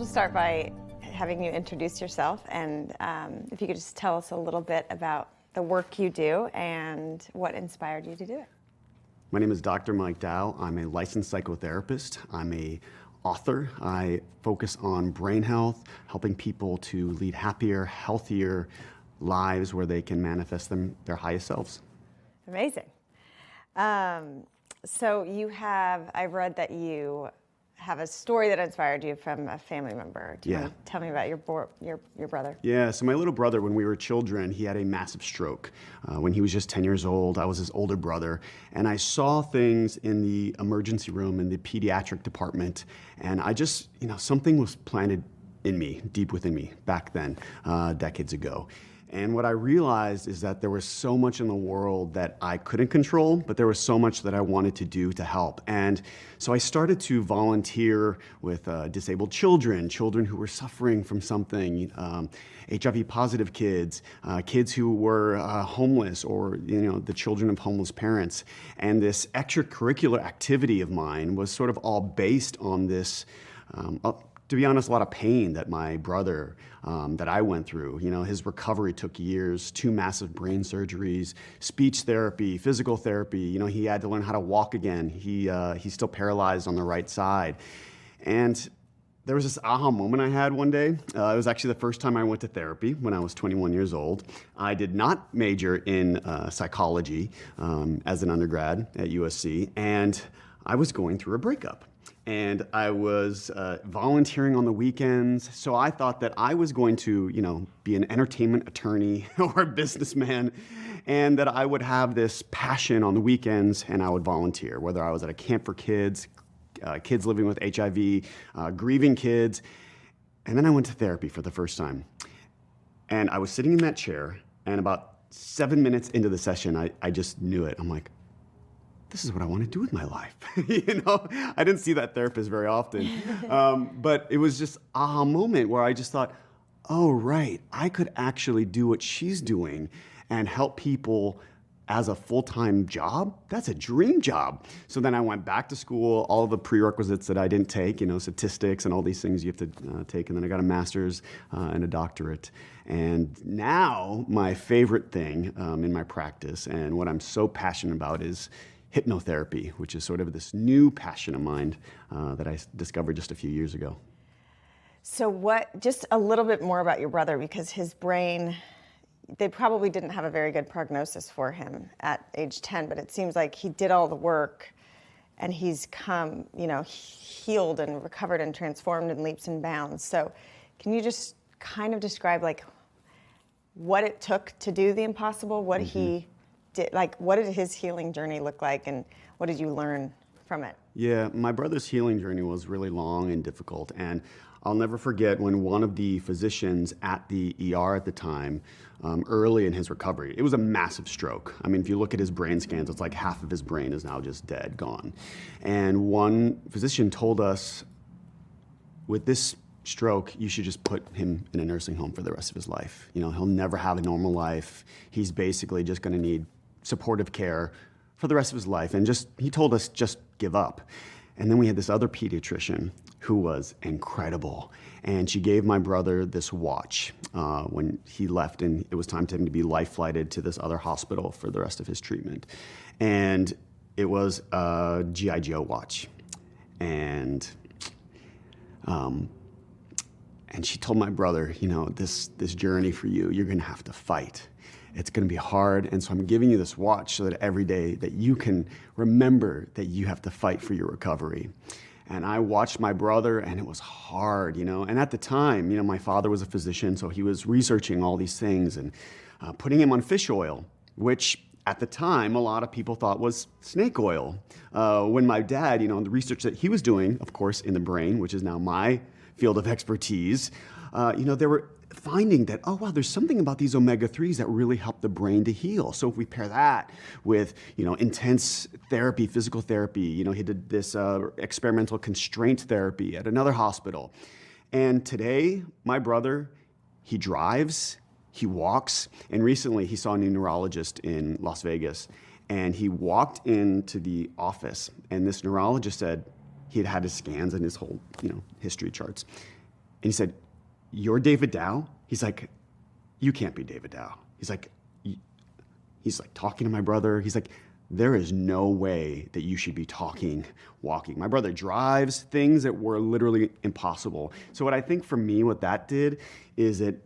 to start by having you introduce yourself, and if you could just tell us a little bit about the work you do and what inspired you to do it. My name is Dr. Mike Dow. I'm a licensed psychotherapist. I'm an author. I focus on brain health, helping people to lead happier, healthier lives where they can manifest their highest selves. Amazing. So I've read that you have a story that inspired you from a family member. Do you want to tell me about your brother? Yeah, so my little brother, when we were children, he had a massive stroke. When he was just 10 years old, I was his older brother, and I saw things in the emergency room in the pediatric department, and I just, something was planted in me, deep within me, back then, decades ago. And what I realized is that there was so much in the world that I couldn't control, but there was so much that I wanted to do to help. And so I started to volunteer with disabled children who were suffering from something, HIV positive kids, kids who were homeless, or the children of homeless parents. And this extracurricular activity of mine was sort of all based on this, to be honest, a lot of pain that my brother, that I went through. His recovery took years, 2 massive brain surgeries, speech therapy, physical therapy. He had to learn how to walk again. He's still paralyzed on the right side. And there was this aha moment I had one day. It was actually the first time I went to therapy when I was 21 years old. I did not major in psychology as an undergrad at USC, and I was going through a breakup. And I was volunteering on the weekends, so I thought that I was going to, be an entertainment attorney or a businessman, and that I would have this passion on the weekends, and I would volunteer, whether I was at a camp for kids, kids living with HIV, grieving kids. And then I went to therapy for the first time. And I was sitting in that chair, and about 7 minutes into the session, I just knew it. I'm like, this is what I want to do with my life. I didn't see that therapist very often. But it was just aha moment where I just thought, oh, right, I could actually do what she's doing and help people as a full-time job. That's a dream job. So then I went back to school, all the prerequisites that I didn't take, statistics and all these things you have to take. And then I got a master's and a doctorate. And now my favorite thing in my practice, and what I'm so passionate about, is hypnotherapy, which is sort of this new passion of mine that I discovered just a few years ago. So just a little bit more about your brother, because his brain, they probably didn't have a very good prognosis for him at age 10, but it seems like he did all the work and he's come, healed and recovered and transformed in leaps and bounds. So can you just kind of describe what it took to do the impossible, what he did, what did his healing journey look like, and what did you learn from it? Yeah, my brother's healing journey was really long and difficult, and I'll never forget when one of the physicians at the ER at the time, early in his recovery, it was a massive stroke. I mean, if you look at his brain scans, it's like half of his brain is now just dead, gone. And one physician told us, with this stroke, you should just put him in a nursing home for the rest of his life. He'll never have a normal life. He's basically just going to need supportive care for the rest of his life. And he told us, just give up. And then we had this other pediatrician who was incredible. And she gave my brother this watch when he left, and it was time for him to be life flighted to this other hospital for the rest of his treatment. And it was a G.I. Joe watch. And she told my brother, this journey for you, you're going to have to fight. It's going to be hard, and so I'm giving you this watch so that every day that you can remember that you have to fight for your recovery. And I watched my brother, and it was hard, And at the time, my father was a physician, so he was researching all these things and putting him on fish oil, which at the time a lot of people thought was snake oil. When my dad, the research that he was doing, of course, in the brain, which is now my field of expertise, they were finding that, oh, wow, there's something about these omega-3s that really help the brain to heal. So if we pair that with, intense therapy, physical therapy, he did this experimental constraint therapy at another hospital. And today, my brother, he drives, he walks, and recently he saw a new neurologist in Las Vegas, and he walked into the office, and this neurologist said he had had his scans and his whole, history charts. he said, "You're David Dow?" He's like, "You can't be David Dow." He's like talking to my brother. He's like, "There is no way that you should be talking, walking." My brother drives, things that were literally impossible. So what I think for me, what that did is it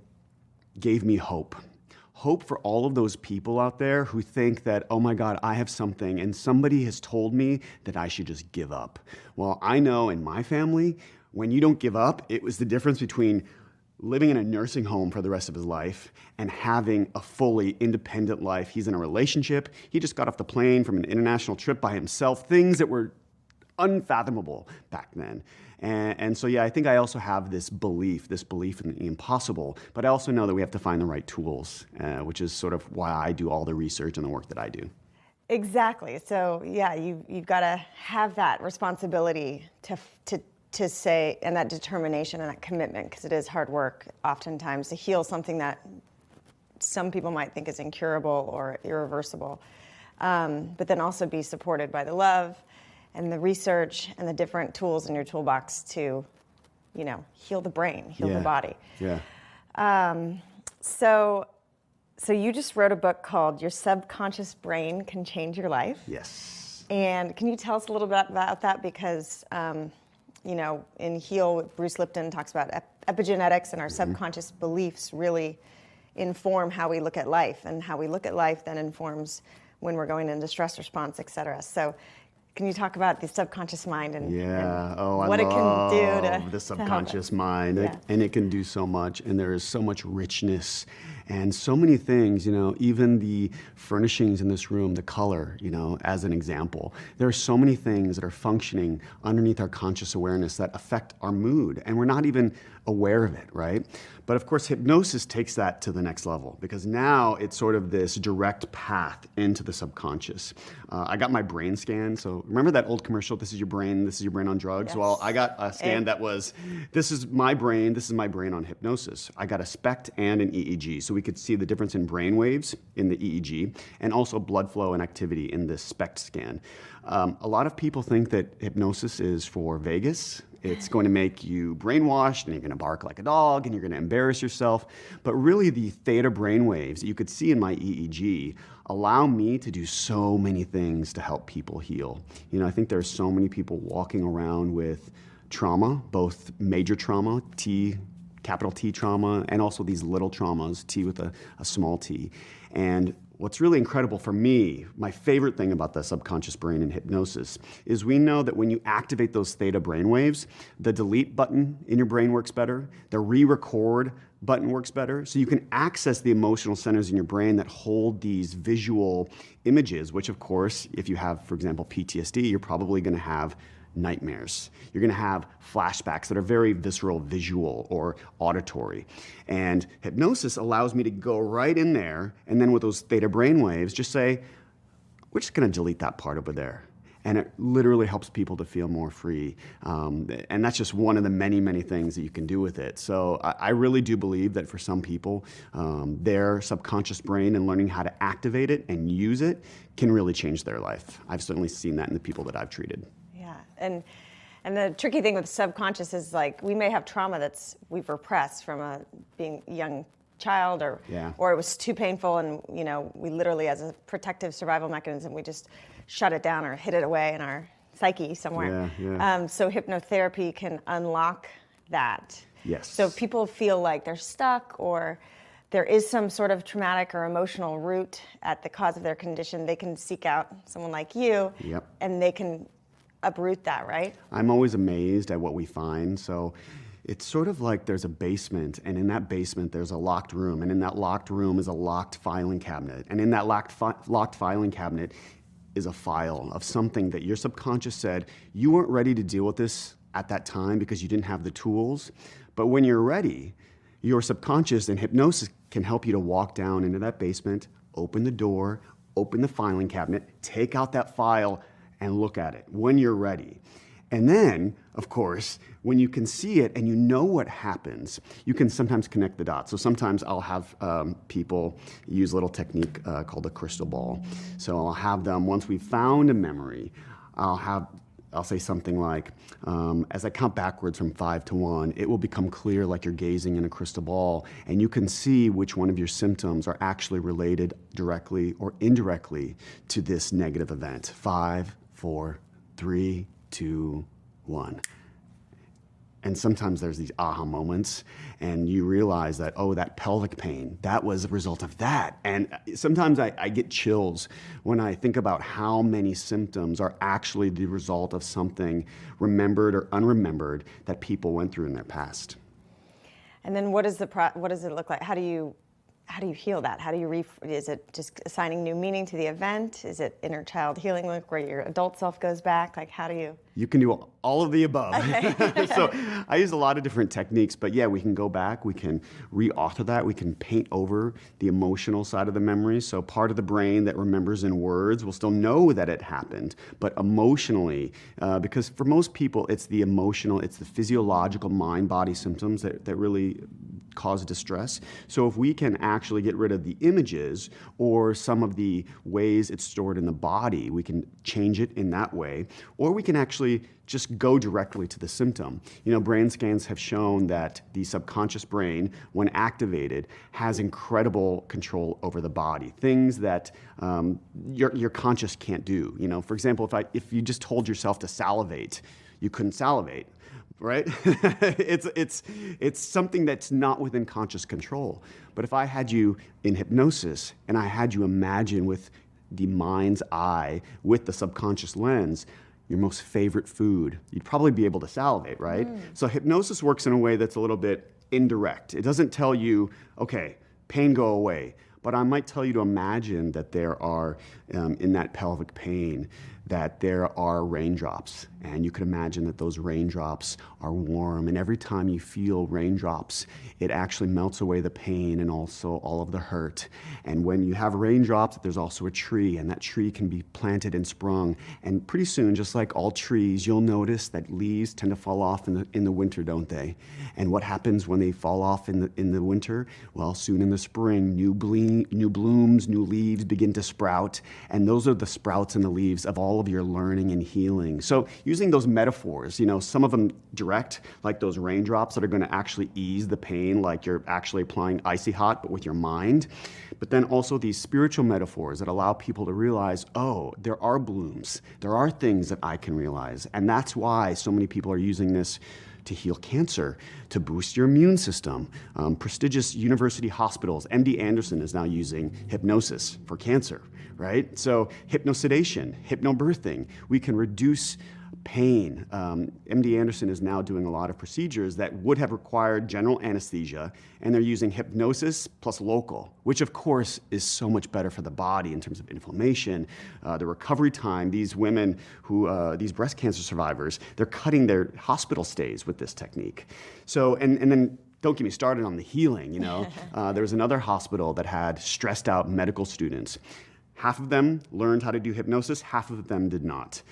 gave me hope. Hope for all of those people out there who think that, oh my God, I have something and somebody has told me that I should just give up. Well, I know in my family, when you don't give up, it was the difference between living in a nursing home for the rest of his life and having a fully independent life. He's in a relationship. He just got off the plane from an international trip by himself, things that were unfathomable back then. And so, yeah, I think I also have this belief in the impossible, but I also know that we have to find the right tools, which is sort of why I do all the research and the work that I do. Exactly. So, yeah, you've got to have that responsibility to say, and that determination and that commitment, because it is hard work oftentimes to heal something that some people might think is incurable or irreversible, but then also be supported by the love and the research and the different tools in your toolbox to, heal the brain, heal the body. Yeah. So you just wrote a book called Your Subconscious Brain Can Change Your Life. Yes. And can you tell us a little bit about that? Because, in Heal, Bruce Lipton talks about epigenetics, and our subconscious beliefs really inform how we look at life, and how we look at life then informs when we're going into stress response, et cetera. So can you talk about the subconscious mind and what it can do to the subconscious mind, Yeah. and it can do so much, and there is so much richness and so many things, even the furnishings in this room, the color, as an example. There are so many things that are functioning underneath our conscious awareness that affect our mood, and we're not even aware of it, right? But of course, hypnosis takes that to the next level, because now it's sort of this direct path into the subconscious. I got my brain scan. So remember that old commercial, this is your brain on drugs? Yes. Well, I got a scan that was, this is my brain on hypnosis. I got a SPECT and an EEG. So we could see the difference in brain waves in the EEG and also blood flow and activity in the SPECT scan. A lot of people think that hypnosis is for Vegas. It's going to make you brainwashed, and you're going to bark like a dog, and you're going to embarrass yourself. But really, the theta brain waves that you could see in my EEG allow me to do so many things to help people heal. I think there's so many people walking around with trauma, both major trauma, capital T trauma, and also these little traumas, T with a small t. And what's really incredible for me, my favorite thing about the subconscious brain and hypnosis, is we know that when you activate those theta brainwaves, the delete button in your brain works better, the re-record button works better, so you can access the emotional centers in your brain that hold these visual images, which of course, if you have, for example, PTSD, you're probably going to have nightmares. You're going to have flashbacks that are very visceral, visual, or auditory. And hypnosis allows me to go right in there, and then with those theta brainwaves, just say, we're just going to delete that part over there. And it literally helps people to feel more free. And that's just one of the many, many things that you can do with it. So I really do believe that for some people, their subconscious brain and learning how to activate it and use it can really change their life. I've certainly seen that in the people that I've treated. And the tricky thing with subconscious is, like, we may have trauma we've repressed from being a young child, or it was too painful, and we literally, as a protective survival mechanism, we just shut it down or hid it away in our psyche somewhere. So hypnotherapy can unlock that. Yes. So if people feel like they're stuck, or there is some sort of traumatic or emotional root at the cause of their condition, they can seek out someone like you, and they can uproot that, right? I'm always amazed at what we find. So it's sort of like there's a basement, and in that basement there's a locked room, and in that locked room is a locked filing cabinet, and in that locked filing cabinet is a file of something that your subconscious said you weren't ready to deal with this at that time because you didn't have the tools. But when you're ready, your subconscious and hypnosis can help you to walk down into that basement, open the door, open the filing cabinet, take out that file, and look at it when you're ready. And then, of course, when you can see it and you know what happens, you can sometimes connect the dots. So sometimes I'll have people use a little technique called a crystal ball. So I'll have them, once we've found a memory, I'll have I'll say something like, as I count backwards from 5 to 1, it will become clear like you're gazing in a crystal ball, and you can see which one of your symptoms are actually related directly or indirectly to this negative event. 5, 4, 3, 2, 1. And sometimes there's these aha moments, and you realize that, oh, that pelvic pain, that was a result of that. And sometimes I get chills when I think about how many symptoms are actually the result of something remembered or unremembered that people went through in their past. And then what does it look like? How do you heal that? How do you is it just assigning new meaning to the event? Is it inner child healing work where your adult self goes back? Like, how do you? You can do all of the above. Okay. So I use a lot of different techniques, but yeah, we can go back, we can reauthor that, we can paint over the emotional side of the memory. So part of the brain that remembers in words will still know that it happened, but emotionally, because for most people, it's the emotional, it's the physiological mind-body symptoms that really cause distress. So if we can actually get rid of the images or some of the ways it's stored in the body, we can change it in that way, or we can actually just go directly to the symptom. You know, brain scans have shown that the subconscious brain, when activated, has incredible control over the body, things that your conscious can't do. You know, for example, if you just told yourself to salivate, you couldn't salivate. Right? It's something that's not within conscious control. But if I had you in hypnosis and I had you imagine with the mind's eye, with the subconscious lens, your most favorite food, you'd probably be able to salivate, right? So hypnosis works in a way that's a little bit indirect. It doesn't tell you, okay, pain go away. But I might tell you to imagine that there are, in that pelvic pain, that there are raindrops. And you can imagine that those raindrops are warm. And every time you feel raindrops, it actually melts away the pain and also all of the hurt. And when you have raindrops, there's also a tree, and that tree can be planted and sprung. And pretty soon, just like all trees, you'll notice that leaves tend to fall off in the winter, don't they? And what happens when they fall off in the winter? Well, soon in the spring, new blooms, new leaves begin to sprout. And those are the sprouts and the leaves of all of your learning and healing. So using those metaphors, you know, some of them direct, like those raindrops that are going to actually ease the pain, like you're actually applying icy hot, but with your mind. But then also these spiritual metaphors that allow people to realize, oh, there are blooms. There are things that I can realize. And that's why so many people are using this to heal cancer, to boost your immune system. Prestigious university hospitals, MD Anderson is now using hypnosis for cancer, right? So hypnosedation, hypnobirthing, we can reduce pain. MD Anderson is now doing a lot of procedures that would have required general anesthesia, and they're using hypnosis plus local, which of course is so much better for the body in terms of inflammation, the recovery time. These women these breast cancer survivors, they're cutting their hospital stays with this technique. So, and then don't get me started on the healing, you know. There was another hospital that had stressed out medical students. Half of them learned how to do hypnosis, half of them did not.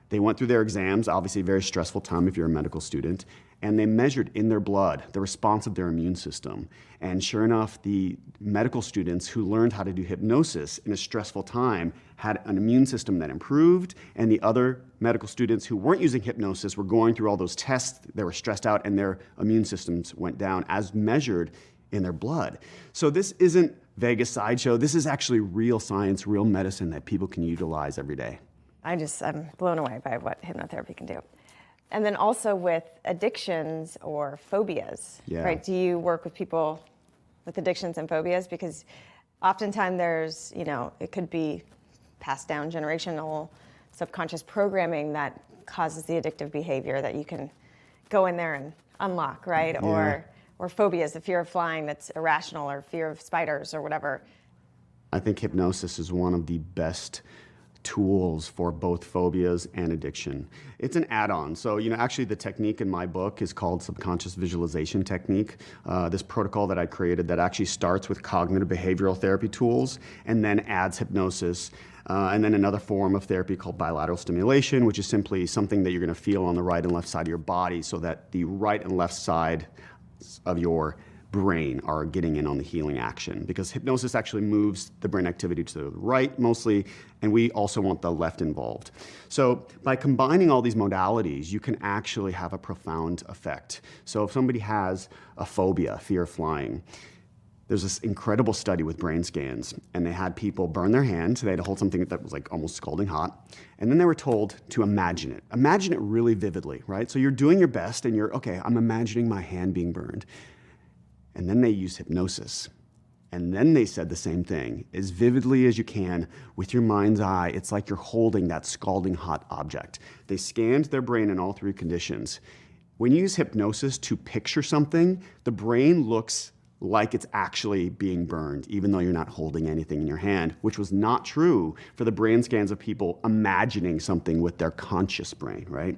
They went through their exams, obviously a very stressful time if you're a medical student, and they measured in their blood the response of their immune system. And sure enough, the medical students who learned how to do hypnosis in a stressful time had an immune system that improved, and the other medical students who weren't using hypnosis were going through all those tests, they were stressed out, and their immune systems went down as measured in their blood. So this isn't Vegas sideshow. This is actually real science, real medicine that people can utilize every day. I'm blown away by what hypnotherapy can do. And then also with addictions or phobias, right? Do you work with people with addictions and phobias? Because oftentimes there's, you know, it could be passed down generational subconscious programming that causes the addictive behavior that you can go in there and unlock, right? Yeah. Or phobias, the fear of flying that's irrational, or fear of spiders or whatever. I think hypnosis is one of the best tools for both phobias and addiction. It's an add-on. So, you know, actually the technique in my book is called subconscious visualization technique. This protocol that I created that actually starts with cognitive behavioral therapy tools and then adds hypnosis. And then another form of therapy called bilateral stimulation, which is simply something that you're going to feel on the right and left side of your body so that the right and left side of your brain are getting in on the healing action, because hypnosis actually moves the brain activity to the right mostly, and we also want the left involved. So by combining all these modalities, you can actually have a profound effect. So if somebody has a phobia, fear of flying, there's this incredible study with brain scans, and they had people burn their hand. They had to hold something that was like almost scalding hot, and then they were told to imagine it. Imagine it really vividly, right? So you're doing your best, and you're, okay, I'm imagining my hand being burned. And then they used hypnosis. And then they said the same thing, as vividly as you can with your mind's eye. It's like you're holding that scalding hot object. They scanned their brain in all three conditions. When you use hypnosis to picture something, the brain looks like it's actually being burned, even though you're not holding anything in your hand, which was not true for the brain scans of people imagining something with their conscious brain, right?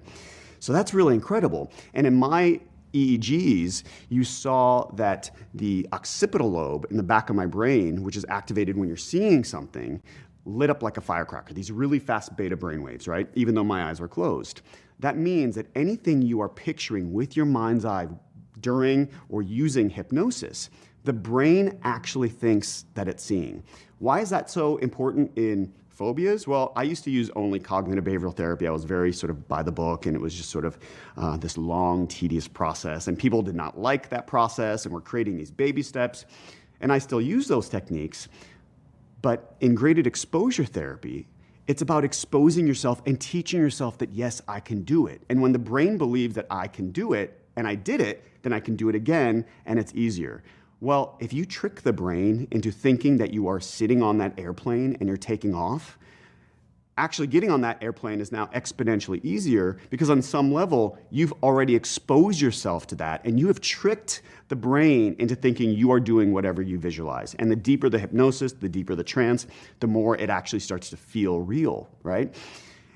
So that's really incredible. And in my EEGs, you saw that the occipital lobe in the back of my brain, which is activated when you're seeing something, lit up like a firecracker, these really fast beta brainwaves, right? Even though my eyes were closed. That means that anything you are picturing with your mind's eye during or using hypnosis, the brain actually thinks that it's seeing. Why is that so important in phobias? Well, I used to use only cognitive behavioral therapy. I was very sort of by the book, and it was just sort of this long, tedious process. And people did not like that process, and were creating these baby steps. And I still use those techniques. But in graded exposure therapy, it's about exposing yourself and teaching yourself that, yes, I can do it. And when the brain believes that I can do it, and I did it, then I can do it again, and it's easier. Well, if you trick the brain into thinking that you are sitting on that airplane and you're taking off, actually getting on that airplane is now exponentially easier, because on some level, you've already exposed yourself to that, and you have tricked the brain into thinking you are doing whatever you visualize. And the deeper the hypnosis, the deeper the trance, the more it actually starts to feel real, right?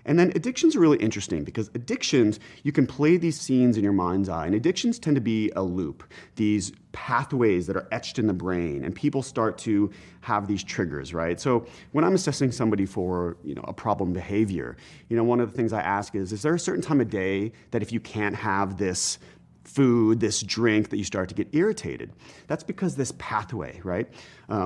And then addictions are really interesting, because addictions, you can play these scenes in your mind's eye, and addictions tend to be a loop, these pathways that are etched in the brain, and people start to have these triggers, right? So when I'm assessing somebody for, a problem behavior, one of the things I ask is there a certain time of day that if you can't have this food, this drink, that you start to get irritated? That's because this pathway, right?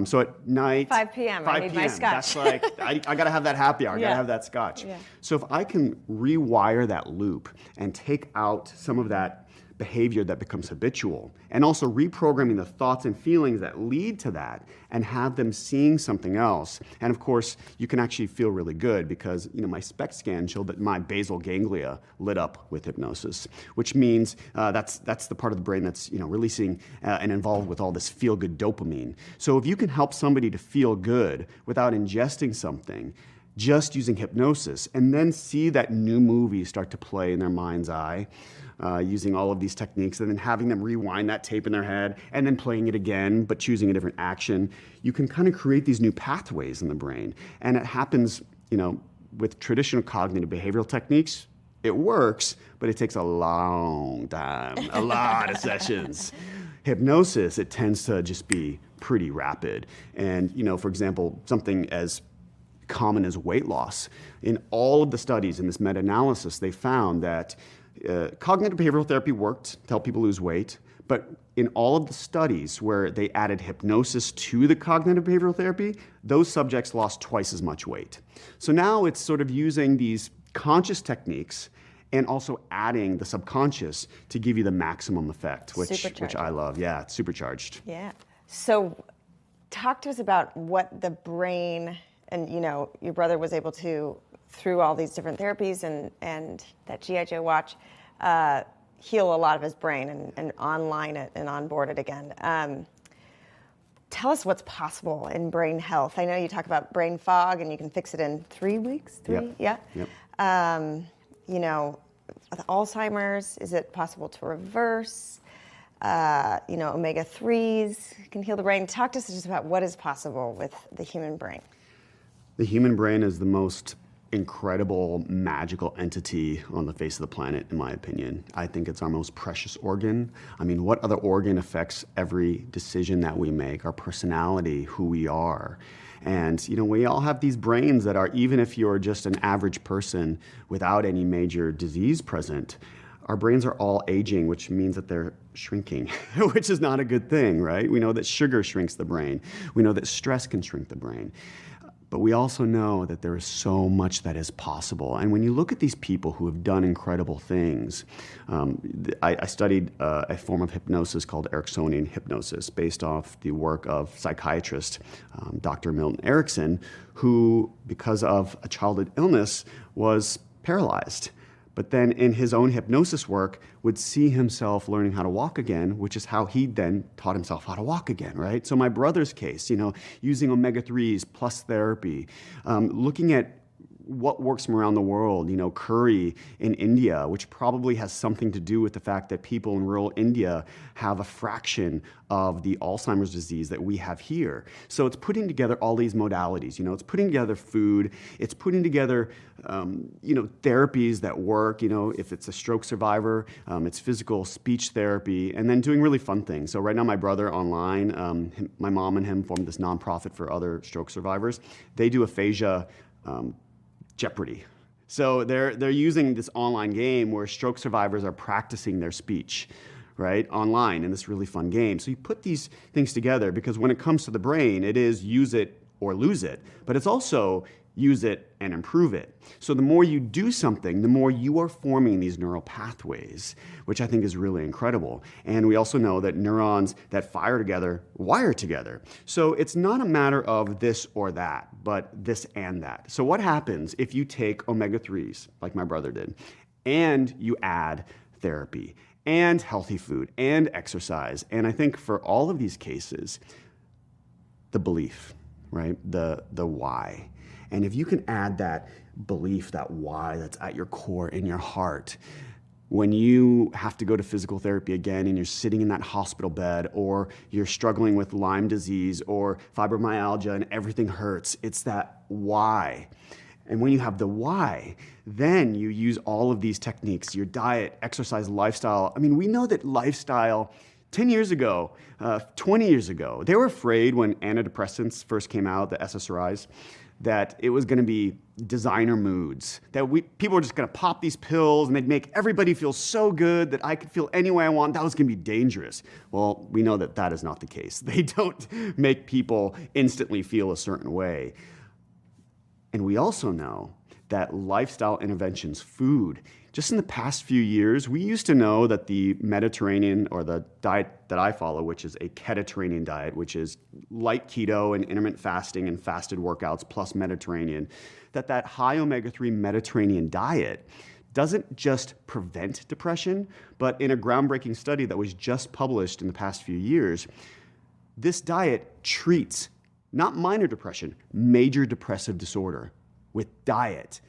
So at night, 5 p.m. I need my scotch. That's like, I got to have that happy hour. I got to have that scotch. Yeah. So if I can rewire that loop and take out some of that behavior that becomes habitual, and also reprogramming the thoughts and feelings that lead to that, and have them seeing something else. And of course, you can actually feel really good, because my SPECT scan showed that my basal ganglia lit up with hypnosis, which means that's the part of the brain that's releasing and involved with all this feel-good dopamine. So if you can help somebody to feel good without ingesting something, just using hypnosis, and then see that new movie start to play in their mind's eye, using all of these techniques, and then having them rewind that tape in their head, and then playing it again, but choosing a different action, you can kind of create these new pathways in the brain. And it happens, with traditional cognitive behavioral techniques. It works, but it takes a long time, a lot of sessions. Hypnosis, it tends to just be pretty rapid. And, for example, something as common as weight loss. In all of the studies in this meta-analysis, they found that cognitive behavioral therapy worked to help people lose weight, but in all of the studies where they added hypnosis to the cognitive behavioral therapy, those subjects lost twice as much weight. So now it's sort of using these conscious techniques and also adding the subconscious to give you the maximum effect, which I love. Yeah, it's supercharged. Yeah. So talk to us about what the brain, and your brother was able to, through all these different therapies and that G.I. Joe watch, heal a lot of his brain and online it and onboard it again. Tell us what's possible in brain health. I know you talk about brain fog, and you can fix it in 3 weeks. Yep. Yeah. Yep. With Alzheimer's, is it possible to reverse? Omega-3s can heal the brain. Talk to us just about what is possible with the human brain. The human brain is the most incredible, magical entity on the face of the planet, in my opinion. I think it's our most precious organ. I mean, what other organ affects every decision that we make, our personality, who we are? And, we all have these brains that are, even if you're just an average person without any major disease present, our brains are all aging, which means that they're shrinking, which is not a good thing, right? We know that sugar shrinks the brain. We know that stress can shrink the brain. But we also know that there is so much that is possible. And when you look at these people who have done incredible things, I studied a form of hypnosis called Ericksonian hypnosis based off the work of psychiatrist Dr. Milton Erickson, who, because of a childhood illness, was paralyzed. But then in his own hypnosis work would see himself learning how to walk again, which is how he then taught himself how to walk again, right? So my brother's case, using omega-3s plus therapy, looking at what works from around the world, curry in India, which probably has something to do with the fact that people in rural India have a fraction of the Alzheimer's disease that we have here. So it's putting together all these modalities, it's putting together food, it's putting together, therapies that work, if it's a stroke survivor, it's physical speech therapy, and then doing really fun things. So right now my brother online, my mom and him formed this nonprofit for other stroke survivors. They do aphasia Jeopardy. So they're using this online game where stroke survivors are practicing their speech, right, online in this really fun game. So you put these things together because when it comes to the brain, it is use it or lose it, but it's also use it and improve it. So the more you do something, the more you are forming these neural pathways, which I think is really incredible. And we also know that neurons that fire together wire together. So it's not a matter of this or that, but this and that. So what happens if you take omega-3s, like my brother did, and you add therapy and healthy food and exercise? And I think for all of these cases, the belief, right? The why. And if you can add that belief, that why that's at your core, in your heart, when you have to go to physical therapy again and you're sitting in that hospital bed, or you're struggling with Lyme disease or fibromyalgia and everything hurts, it's that why. And when you have the why, then you use all of these techniques, your diet, exercise, lifestyle. I mean, we know that lifestyle 10 years ago, 20 years ago, they were afraid when antidepressants first came out, the SSRIs, that it was going to be designer moods, that people were just going to pop these pills and they'd make everybody feel so good that I could feel any way I want. That was going to be dangerous. Well, we know that that is not the case. They don't make people instantly feel a certain way. And we also know that lifestyle interventions, food, just in the past few years, we used to know that the Mediterranean, or the diet that I follow, which is a Mediterranean diet, which is light keto and intermittent fasting and fasted workouts plus Mediterranean, that high omega-3 Mediterranean diet doesn't just prevent depression, but in a groundbreaking study that was just published in the past few years, this diet treats not minor depression, major depressive disorder with diet.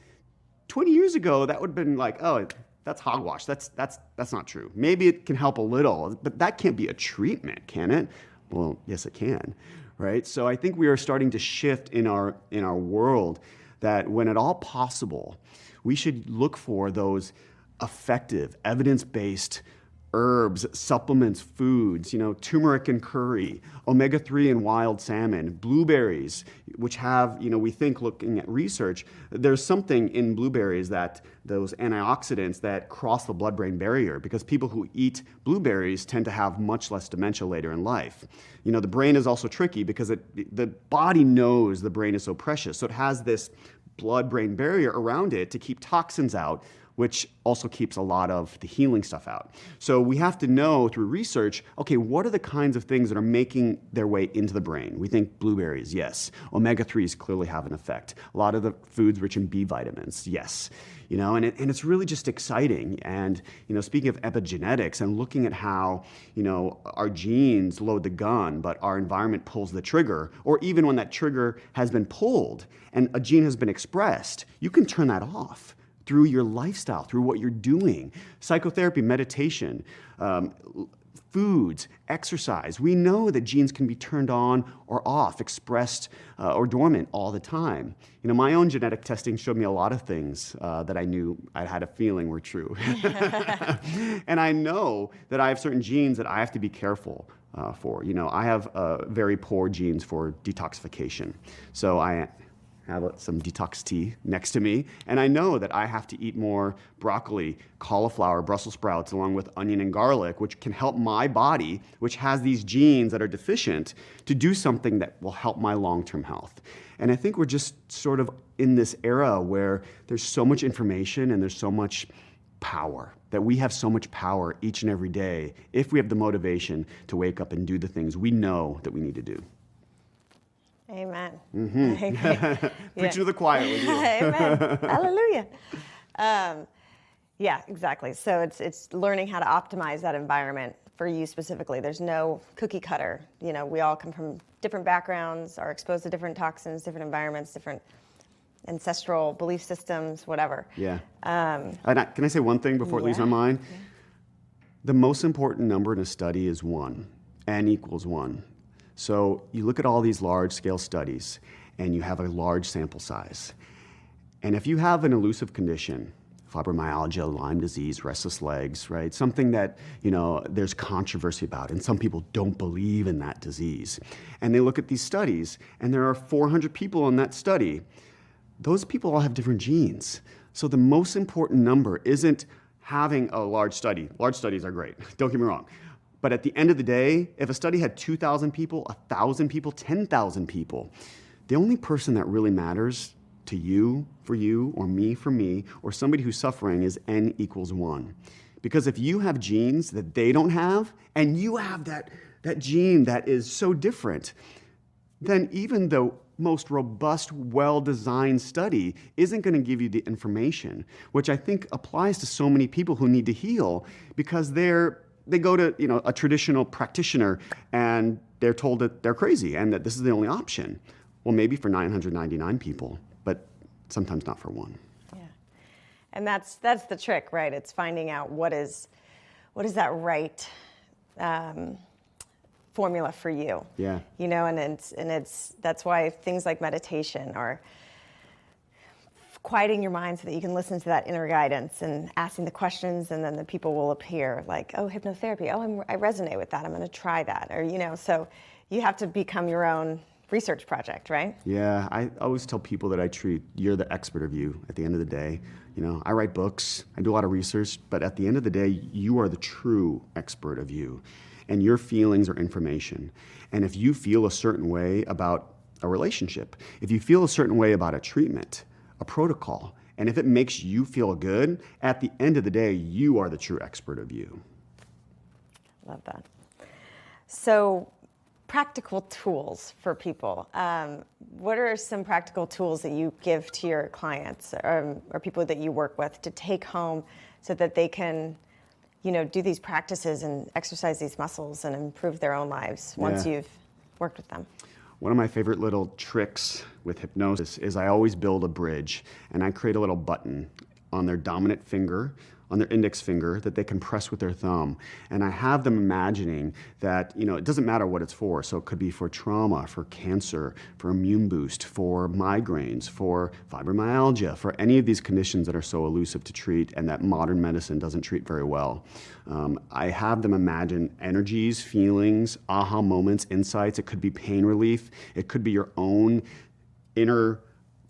20 years ago, that would have been like, oh, that's hogwash. That's not true. Maybe it can help a little, but that can't be a treatment, can it? Well, yes, it can, right? So I think we are starting to shift in our world that when at all possible, we should look for those effective, evidence-based herbs, supplements, foods, turmeric and curry, omega-3 and wild salmon, blueberries, which have, we think looking at research, there's something in blueberries that those antioxidants that cross the blood-brain barrier, because people who eat blueberries tend to have much less dementia later in life. The brain is also tricky because the body knows the brain is so precious. So it has this blood-brain barrier around it to keep toxins out, which also keeps a lot of the healing stuff out. So we have to know through research, okay, what are the kinds of things that are making their way into the brain? We think blueberries, yes. Omega-3s clearly have an effect. A lot of the foods rich in B vitamins, yes. And it's really just exciting. And, speaking of epigenetics and looking at how, our genes load the gun, but our environment pulls the trigger, or even when that trigger has been pulled and a gene has been expressed, you can turn that off through your lifestyle, through what you're doing. Psychotherapy, meditation, foods, exercise. We know that genes can be turned on or off, expressed or dormant all the time. My own genetic testing showed me a lot of things that I knew I had a feeling were true. And I know that I have certain genes that I have to be careful for. I have very poor genes for detoxification. So have some detox tea next to me, and I know that I have to eat more broccoli, cauliflower, Brussels sprouts, along with onion and garlic, which can help my body, which has these genes that are deficient, to do something that will help my long-term health. And I think we're just sort of in this era where there's so much information and there's so much power, that we have so much power each and every day if we have the motivation to wake up and do the things we know that we need to do. Amen. Preaching to the choir with you. Amen. Hallelujah. Yeah, exactly. So it's learning how to optimize that environment for you specifically. There's no cookie cutter. You know, we all come from different backgrounds, are exposed to different toxins, different environments, different ancestral belief systems, whatever. Yeah. Can I say one thing before it leaves my mind? Yeah. The most important number in a study is 1. N equals 1. So you look at all these large-scale studies, and you have a large sample size. And if you have an elusive condition, fibromyalgia, Lyme disease, restless legs, right? Something that, you know, there's controversy about, and some people don't believe in that disease. And they look at these studies, and there are 400 people in that study. Those people all have different genes. So the most important number isn't having a large study. Large studies are great, don't get me wrong. But at the end of the day, if a study had 2,000 people, 1,000 people, 10,000 people, the only person that really matters to you, for you, or me, for me, or somebody who's suffering is N equals 1. Because if you have genes that they don't have, and you have that gene that is so different, then even the most robust, well-designed study isn't going to give you the information, which I think applies to so many people who need to heal, because they go to, you know, a traditional practitioner and they're told that they're crazy and that this is the only option. Well, maybe for 999 people, but sometimes not for one. Yeah. And that's the trick, right? It's finding out what is that right formula for you. Yeah. You know, and it's that's why things like meditation are quieting your mind so that you can listen to that inner guidance and asking the questions, and then the people will appear like, oh, hypnotherapy. Oh, I resonate with that. I'm going to try that. Or, you know, so you have to become your own research project, right? Yeah, I always tell people that I treat, you're the expert of you at the end of the day. You know, I write books, I do a lot of research, but at the end of the day, you are the true expert of you. And your feelings are information. And if you feel a certain way about a relationship, if you feel a certain way about a treatment, a protocol, and if it makes you feel good, at the end of the day, you are the true expert of you. Love that. So, practical tools for people. What are some practical tools that you give to your clients or people that you work with to take home so that they can, you know, do these practices and exercise these muscles and improve their own lives once you've worked with them? One of my favorite little tricks with hypnosis is I always build a bridge, and I create a little button on their dominant finger, on their index finger, that they can press with their thumb. And I have them imagining that, you know, it doesn't matter what it's for. So it could be for trauma, for cancer, for immune boost, for migraines, for fibromyalgia, for any of these conditions that are so elusive to treat and that modern medicine doesn't treat very well. I have them imagine energies, feelings, aha moments, insights. It could be pain relief. It could be your own inner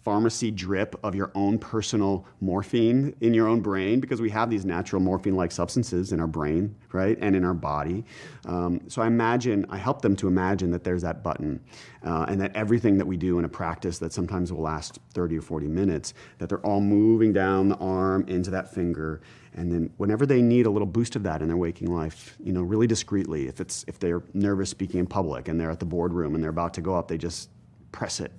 pharmacy drip of your own personal morphine in your own brain, because we have these natural morphine-like substances in our brain, right, and in our body. So I help them to imagine that there's that button, and that everything that we do in a practice that sometimes will last 30 or 40 minutes, that they're all moving down the arm into that finger. And then whenever they need a little boost of that in their waking life, you know, really discreetly, if they're nervous speaking in public and they're at the boardroom and they're about to go up, they just press it.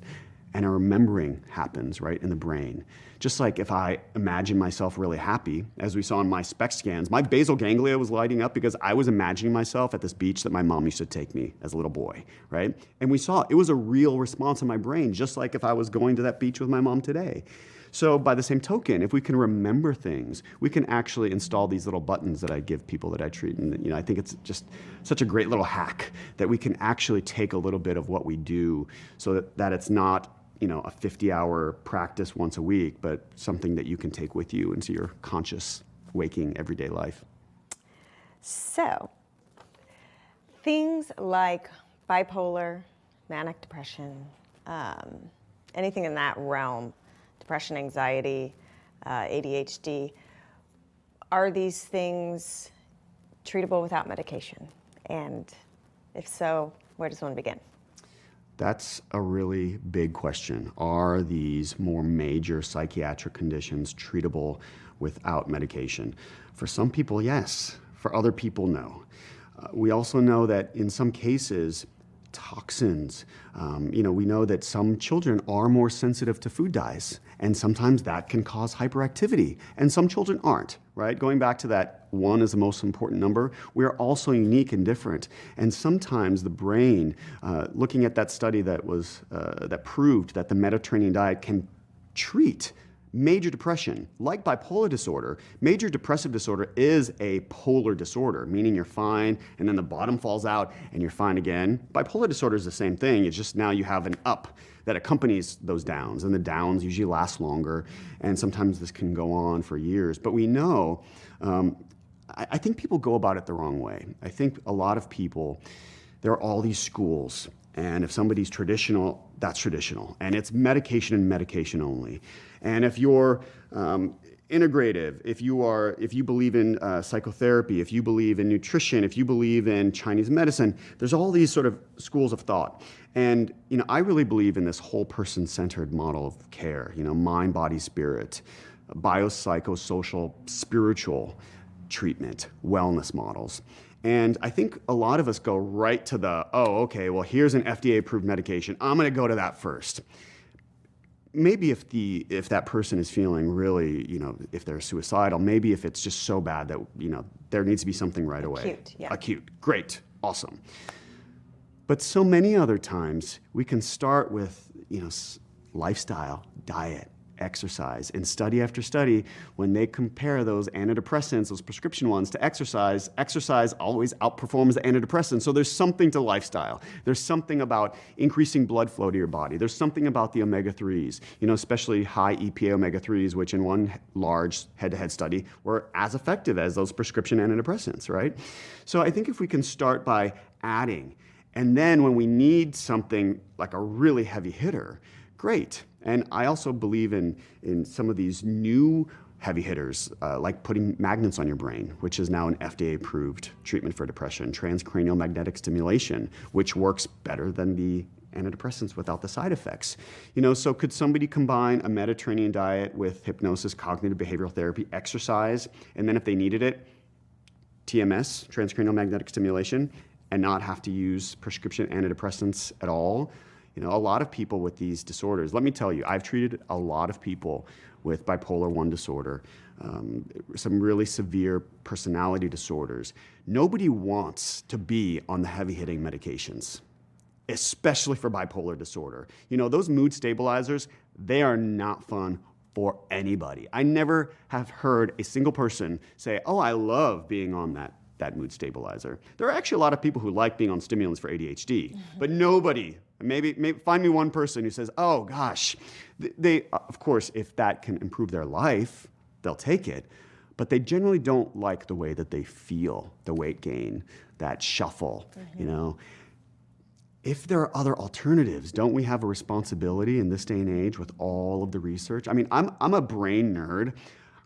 And a remembering happens, right, in the brain. Just like if I imagine myself really happy, as we saw in my SPECT scans, my basal ganglia was lighting up because I was imagining myself at this beach that my mom used to take me as a little boy, right? And we saw it was a real response in my brain, just like if I was going to that beach with my mom today. So by the same token, if we can remember things, we can actually install these little buttons that I give people that I treat. And you know, I think it's just such a great little hack that we can actually take a little bit of what we do so that it's not, you know, a 50-hour practice once a week, but something that you can take with you into your conscious, waking, everyday life. So, things like bipolar, manic depression, anything in that realm, depression, anxiety, ADHD, are these things treatable without medication? And if so, where does one begin? That's a really big question. Are these more major psychiatric conditions treatable without medication? For some people, yes. For other people, no. We also know that in some cases, toxins, we know that some children are more sensitive to food dyes, and sometimes that can cause hyperactivity, and some children aren't, right? Going back to that 1 is the most important number, we are also unique and different. And sometimes the brain, looking at that study that proved that the Mediterranean diet can treat major depression, like bipolar disorder. Major depressive disorder is a polar disorder, meaning you're fine and then the bottom falls out and you're fine again. Bipolar disorder is the same thing. It's just now you have an up that accompanies those downs, and the downs usually last longer, and sometimes this can go on for years. But we know, I think people go about it the wrong way. I think a lot of people, there are all these schools, and if somebody's traditional, that's traditional, and it's medication and medication only. And if you're integrative, if you believe in psychotherapy, if you believe in nutrition, if you believe in Chinese medicine, there's all these sort of schools of thought. And I really believe in this whole person-centered model of care. Mind, body, spirit, biopsychosocial, spiritual treatment, wellness models. And I think a lot of us go right to here's an FDA-approved medication. I'm going to go to that first. Maybe if that person is feeling really, if they're suicidal, maybe if it's just so bad that, there needs to be something right away. Acute, yeah. Acute, great, awesome. But so many other times we can start with, lifestyle, diet, exercise, and study after study, when they compare those antidepressants, those prescription ones, to exercise always outperforms the antidepressants. So there's something to lifestyle. There's something about increasing blood flow to your body. There's something about the omega-3s, especially high EPA omega-3s, which in one large head-to-head study were as effective as those prescription antidepressants, right? So I think if we can start by adding, and then when we need something like a really heavy hitter, great. And I also believe in some of these new heavy hitters, like putting magnets on your brain, which is now an FDA-approved treatment for depression, transcranial magnetic stimulation, which works better than the antidepressants without the side effects. So could somebody combine a Mediterranean diet with hypnosis, cognitive behavioral therapy, exercise, and then if they needed it, TMS, transcranial magnetic stimulation, and not have to use prescription antidepressants at all? A lot of people with these disorders, let me tell you, I've treated a lot of people with bipolar 1 disorder, some really severe personality disorders. Nobody wants to be on the heavy-hitting medications, especially for bipolar disorder. Those mood stabilizers, they are not fun for anybody. I never have heard a single person say, oh, I love being on that mood stabilizer. There are actually a lot of people who like being on stimulants for ADHD, but nobody, maybe find me one person who says, oh gosh, they, of course, if that can improve their life, they'll take it, but they generally don't like the way that they feel, the weight gain, that shuffle, If there are other alternatives, don't we have a responsibility in this day and age with all of the research? I mean, I'm a brain nerd.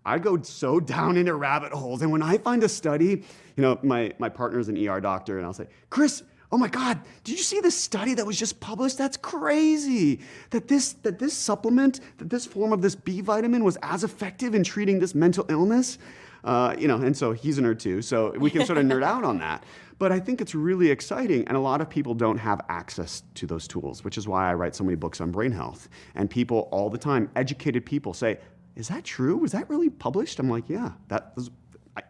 I go so down into rabbit holes, and when I find a study, my partner's an ER doctor, and I'll say, Chris, oh my God, did you see this study that was just published? That's crazy. That this supplement, that this form of this B vitamin was as effective in treating this mental illness. And so he's a nerd too, so we can sort of nerd out on that. But I think it's really exciting, and a lot of people don't have access to those tools, which is why I write so many books on brain health. And people all the time, educated people, say, is that true? Was that really published? I'm like, yeah,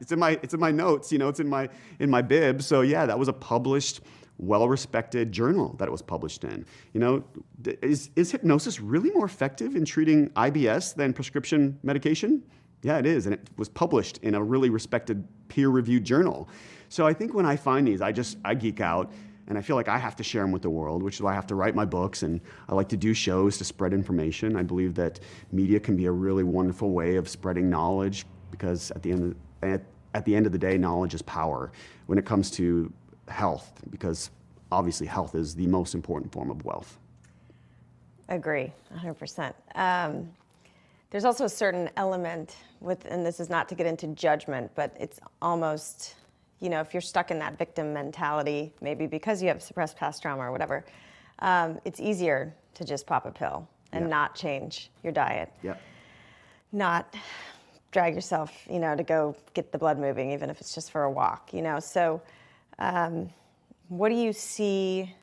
it's in my notes, it's in my bib. So yeah, that was a published, well-respected journal that it was published in. Is hypnosis really more effective in treating IBS than prescription medication? Yeah, it is, and it was published in a really respected peer-reviewed journal. So I think when I find these, I geek out, and I feel like I have to share them with the world, which is why I have to write my books, and I like to do shows to spread information. I believe that media can be a really wonderful way of spreading knowledge, because at the end of the day, knowledge is power when it comes to health, because obviously health is the most important form of wealth. Agree, 100%. There's also a certain element with, and this is not to get into judgment, but it's almost, if you're stuck in that victim mentality, maybe because you have suppressed past trauma or whatever, it's easier to just pop a pill and not change your diet. Not drag yourself, to go get the blood moving, even if it's just for a walk, So what do you see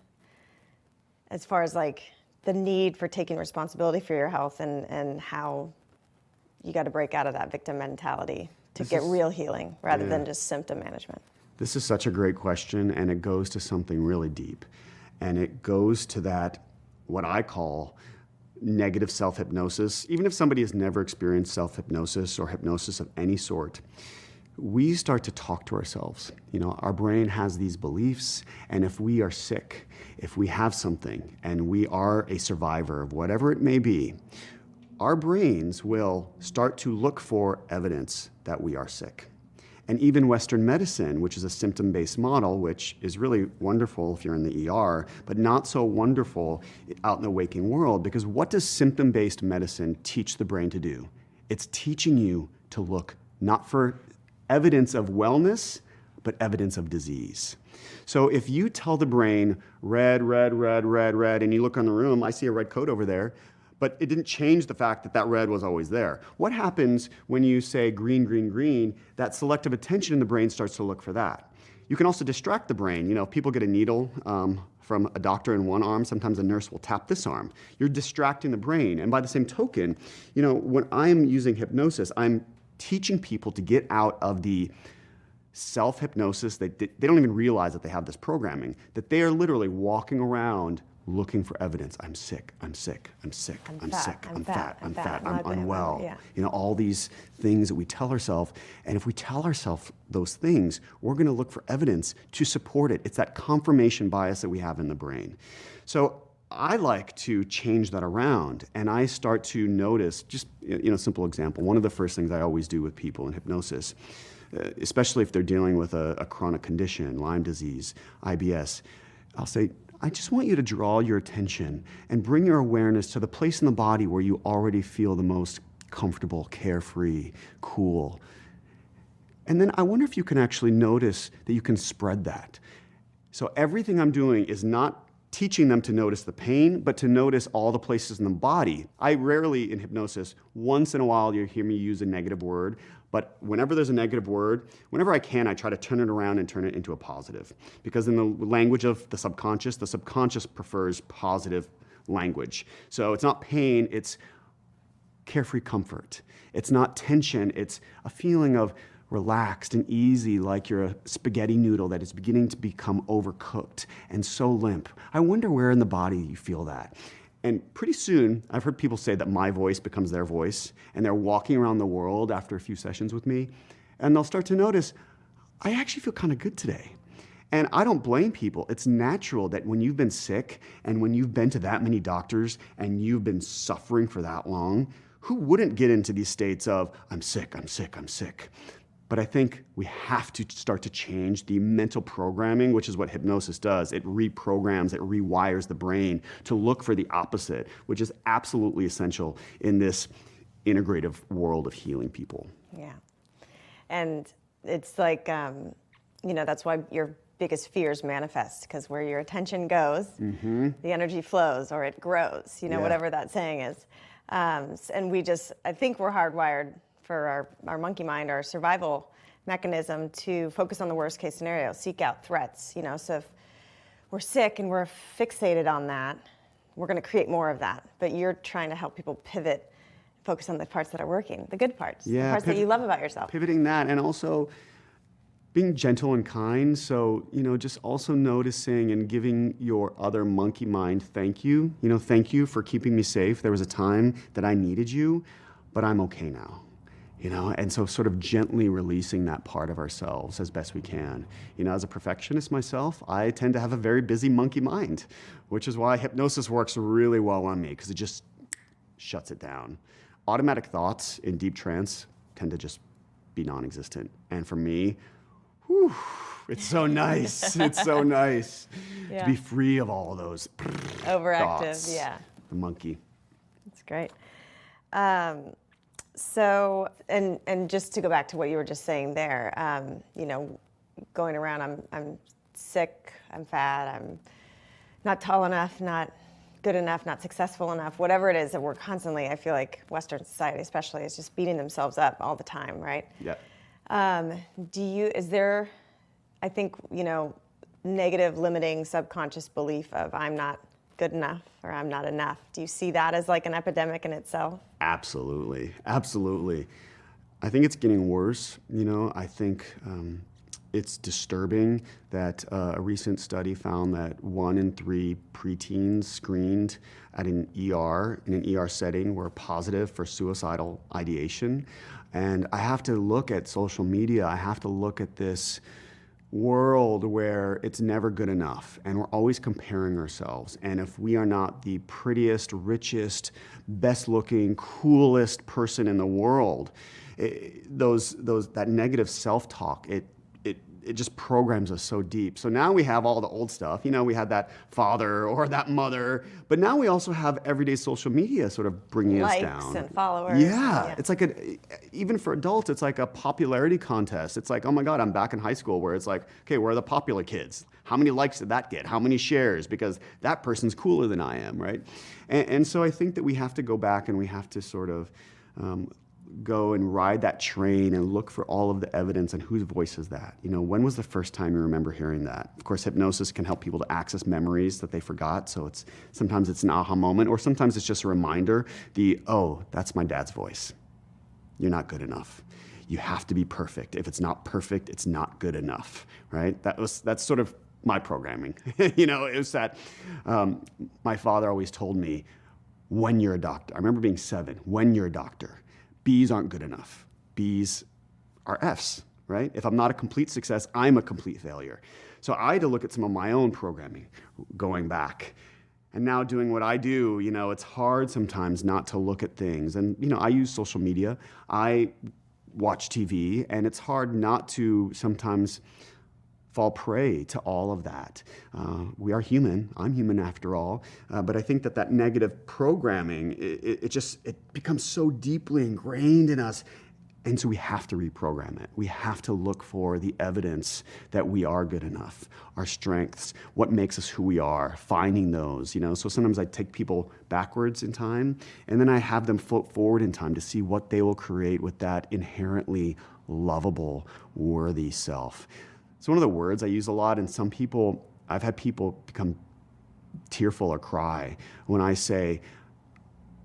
as far as like the need for taking responsibility for your health and how you got to break out of that victim mentality to get real healing rather than just symptom management? This is such a great question, and it goes to something really deep. And it goes to that, what I call negative self-hypnosis. Even if somebody has never experienced self-hypnosis or hypnosis of any sort, we start to talk to ourselves. Our brain has these beliefs, and if we are sick, if we have something, and we are a survivor of whatever it may be, our brains will start to look for evidence that we are sick. And even Western medicine, which is a symptom-based model, which is really wonderful if you're in the ER, but not so wonderful out in the waking world, because what does symptom-based medicine teach the brain to do? It's teaching you to look not for evidence of wellness, but evidence of disease. So if you tell the brain, red, red, red, red, red, and you look on the room, I see a red coat over there, but it didn't change the fact that that red was always there. What happens when you say green, green, green? That selective attention in the brain starts to look for that. You can also distract the brain. If people get a needle from a doctor in one arm, sometimes a nurse will tap this arm. You're distracting the brain. And by the same token, when I'm using hypnosis, I'm teaching people to get out of the self-hypnosis. They don't even realize that they have this programming, that they are literally walking around looking for evidence. I'm sick, I'm sick, I'm sick, I'm sick, I'm fat, I'm fat, I'm unwell. All these things that we tell ourselves. And if we tell ourselves those things, we're going to look for evidence to support it. It's that confirmation bias that we have in the brain. So I like to change that around, and I start to notice, just simple example, one of the first things I always do with people in hypnosis, especially if they're dealing with a chronic condition, Lyme disease, IBS, I'll say, I just want you to draw your attention and bring your awareness to the place in the body where you already feel the most comfortable, carefree, cool. And then I wonder if you can actually notice that you can spread that. So everything I'm doing is not teaching them to notice the pain, but to notice all the places in the body. I rarely, in hypnosis, once in a while you hear me use a negative word, but whenever there's a negative word, whenever I can, I try to turn it around and turn it into a positive. Because in the language of the subconscious prefers positive language. So it's not pain, it's carefree comfort. It's not tension, it's a feeling of relaxed and easy, like you're a spaghetti noodle that is beginning to become overcooked and so limp. I wonder where in the body you feel that. And pretty soon, I've heard people say that my voice becomes their voice, and they're walking around the world after a few sessions with me, and they'll start to notice, I actually feel kind of good today. And I don't blame people. It's natural that when you've been sick and when you've been to that many doctors and you've been suffering for that long, who wouldn't get into these states of, I'm sick, I'm sick, I'm sick? But I think we have to start to change the mental programming, which is what hypnosis does. It reprograms, it rewires the brain to look for the opposite, which is absolutely essential in this integrative world of healing people. Yeah. And it's like, that's why your biggest fears manifest, because where your attention goes, the energy flows or it grows, whatever that saying is. And I think we're hardwired for our monkey mind, our survival mechanism, to focus on the worst case scenario, seek out threats. So if we're sick and we're fixated on that, we're going to create more of that. But you're trying to help people pivot, focus on the parts that are working, the good parts, the parts that you love about yourself. Pivoting that, and also being gentle and kind. So, just also noticing and giving your other monkey mind thank you. Thank you for keeping me safe. There was a time that I needed you, but I'm okay now. And so sort of gently releasing that part of ourselves as best we can. As a perfectionist myself, I tend to have a very busy monkey mind, which is why hypnosis works really well on me, because it just shuts it down. Automatic thoughts in deep trance tend to just be non-existent. And for me, it's so nice. It's so nice to be free of all of those overactive thoughts. Yeah. the monkey. That's great. So, and just to go back to what you were just saying there, you know, going around, I'm sick, I'm fat, I'm not tall enough, not good enough, not successful enough, whatever it is that we're constantly, I feel like Western society especially, is just beating themselves up all the time, right? Yeah. Is there, I think, you know, negative limiting subconscious belief of I'm not good enough or I'm not enough. Do you see that as like an epidemic in itself? Absolutely. Absolutely. I think it's getting worse. You know, I think it's disturbing that a recent study found that 1 in 3 preteens screened at an ER, in an ER setting, were positive for suicidal ideation. And I have to look at social media. I have to look at this world where it's never good enough and we're always comparing ourselves, and if we are not the prettiest, richest, best looking, coolest person in the world, that negative self-talk, it just programs us so deep. So now we have all the old stuff. You know, we had that father or that mother, but now we also have everyday social media sort of bringing us down. Likes and followers. Yeah, it's like even for adults, it's like a popularity contest. It's like, oh my God, I'm back in high school where it's like, okay, where are the popular kids? How many likes did that get? How many shares? Because that person's cooler than I am, right? And so I think that we have to go back and we have to sort of go and ride that train and look for all of the evidence and whose voice is that. You know, when was the first time you remember hearing that? Of course, hypnosis can help people to access memories that they forgot. So sometimes it's an aha moment, or sometimes it's just a reminder, oh, that's my dad's voice. You're not good enough. You have to be perfect. If it's not perfect, it's not good enough, right? That's sort of my programming. You know, it was that my father always told me, when you're a doctor, I remember being 7, when you're a doctor, B's aren't good enough. B's are F's, right? If I'm not a complete success, I'm a complete failure. So I had to look at some of my own programming going back. And now doing what I do, you know, it's hard sometimes not to look at things. And, you know, I use social media, I watch TV, and it's hard not to sometimes fall prey to all of that. We are human. I'm human after all. But I think that negative programming, it becomes so deeply ingrained in us. And so we have to reprogram it. We have to look for the evidence that we are good enough, our strengths, what makes us who we are, finding those, you know. So sometimes I take people backwards in time, and then I have them float forward in time to see what they will create with that inherently lovable, worthy self. It's one of the words I use a lot, and I've had people become tearful or cry when I say,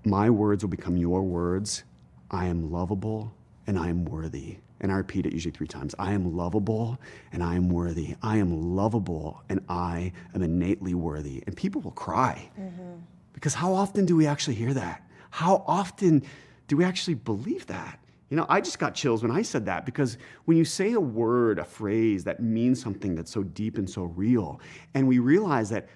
my words will become your words. I am lovable and I am worthy. And I repeat it usually 3 times. I am lovable and I am worthy. I am lovable and I am innately worthy. And people will cry. Mm-hmm. Because how often do we actually hear that? How often do we actually believe that? You know, I just got chills when I said that, because when you say a word, a phrase that means something that's so deep and so real, and we realize that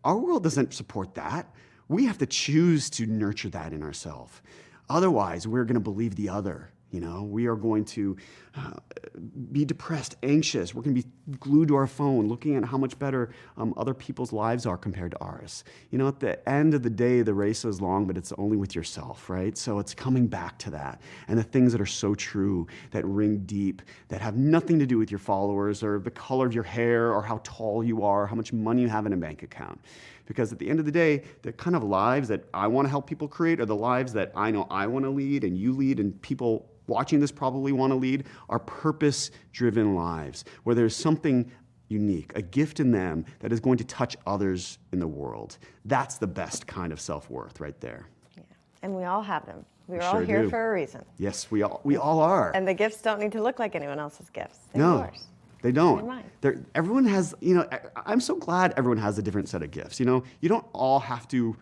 our world doesn't support that, we have to choose to nurture that in ourselves. Otherwise, we're going to believe the other. You know, we are going to be depressed, anxious. We're going to be glued to our phone, looking at how much better other people's lives are compared to ours. You know, at the end of the day, the race is long, but it's only with yourself, right? So it's coming back to that. And the things that are so true, that ring deep, that have nothing to do with your followers or the color of your hair or how tall you are, how much money you have in a bank account. Because at the end of the day, the kind of lives that I want to help people create are the lives that I know I want to lead and you lead and people watching this probably want to lead, are purpose-driven lives where there's something unique, a gift in them that is going to touch others in the world. That's the best kind of self-worth right there. Yeah. And we all have them. We're all sure here do. for a reason. Yes, we all are. And the gifts don't need to look like anyone else's gifts. They're No. yours. They don't. They're mine. Everyone has, you know, I'm so glad everyone has a different set of gifts. You know, you don't all have to,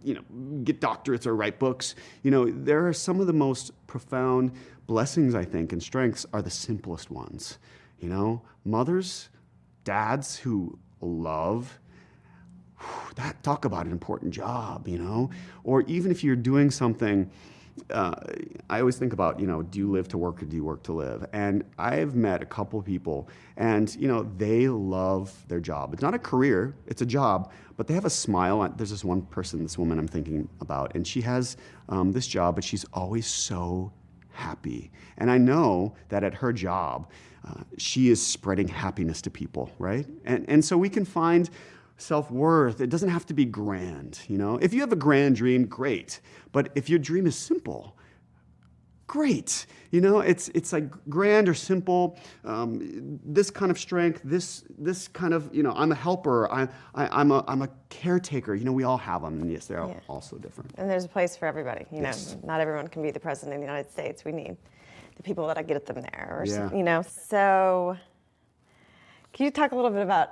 you know, get doctorates or write books. You know, there are some of the most profound blessings, I think, and strengths are the simplest ones. You know, mothers, dads who love, talk about an important job, you know? Or even if you're doing something I always think about, do you live to work or do you work to live? And I've met a couple of people, and they love their job. It's not a career, it's a job, but they have a smile. There's this one person, this woman I'm thinking about, and she has this job, but she's always so happy. And I know that at her job, she is spreading happiness to people, right? And so we can find self-worth. It doesn't have to be grand, If you have a grand dream, great. But if your dream is simple, great. It's like grand or simple. This kind of strength, this kind of, I'm a helper. I'm a caretaker. We all have them, and yes, they're all so different. And there's a place for everybody. Yes. Not everyone can be the president of the United States. We need the people that get them there. Yeah. So can you talk a little bit about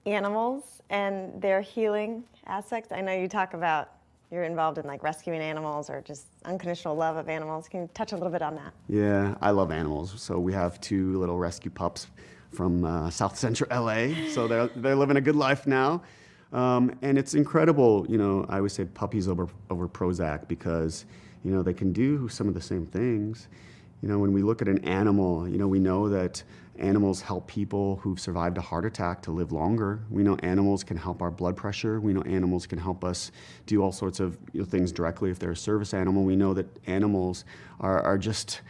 animals and their healing aspects? I know you talk about you're involved in like rescuing animals or just unconditional love of animals. Can you touch a little bit on that? Yeah, I love animals. So we have 2 little rescue pups from South Central LA. So they're living a good life now. And it's incredible, I always say puppies over Prozac because, they can do some of the same things. When we look at an animal, we know that animals help people who've survived a heart attack to live longer. We know animals can help our blood pressure. We know animals can help us do all sorts of things directly if they're a service animal. We know that animals are just,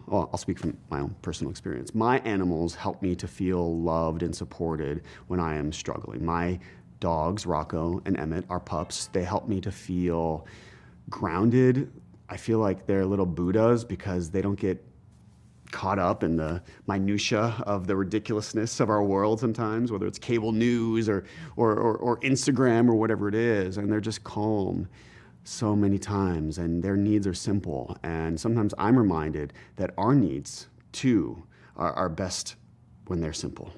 well, I'll speak from my own personal experience. My animals help me to feel loved and supported when I am struggling. My dogs, Rocco and Emmett, our pups, they help me to feel grounded. I feel like they're little Buddhas because they don't get caught up in the minutia of the ridiculousness of our world sometimes, whether it's cable news or Instagram or whatever it is, and they're just calm so many times, and their needs are simple. And sometimes I'm reminded that our needs, too, are best when they're simple.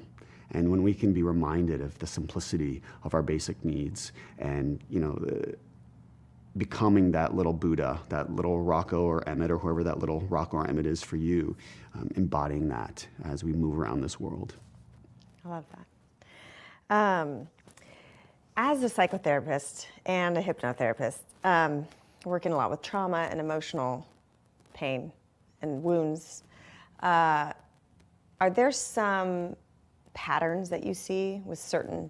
And when we can be reminded of the simplicity of our basic needs and, becoming that little Buddha, that little Rocco or Emmett or whoever that little Rocco or Emmett is for you, embodying that as we move around this world. I love that. As a psychotherapist and a hypnotherapist, working a lot with trauma and emotional pain and wounds, are there some patterns that you see with certain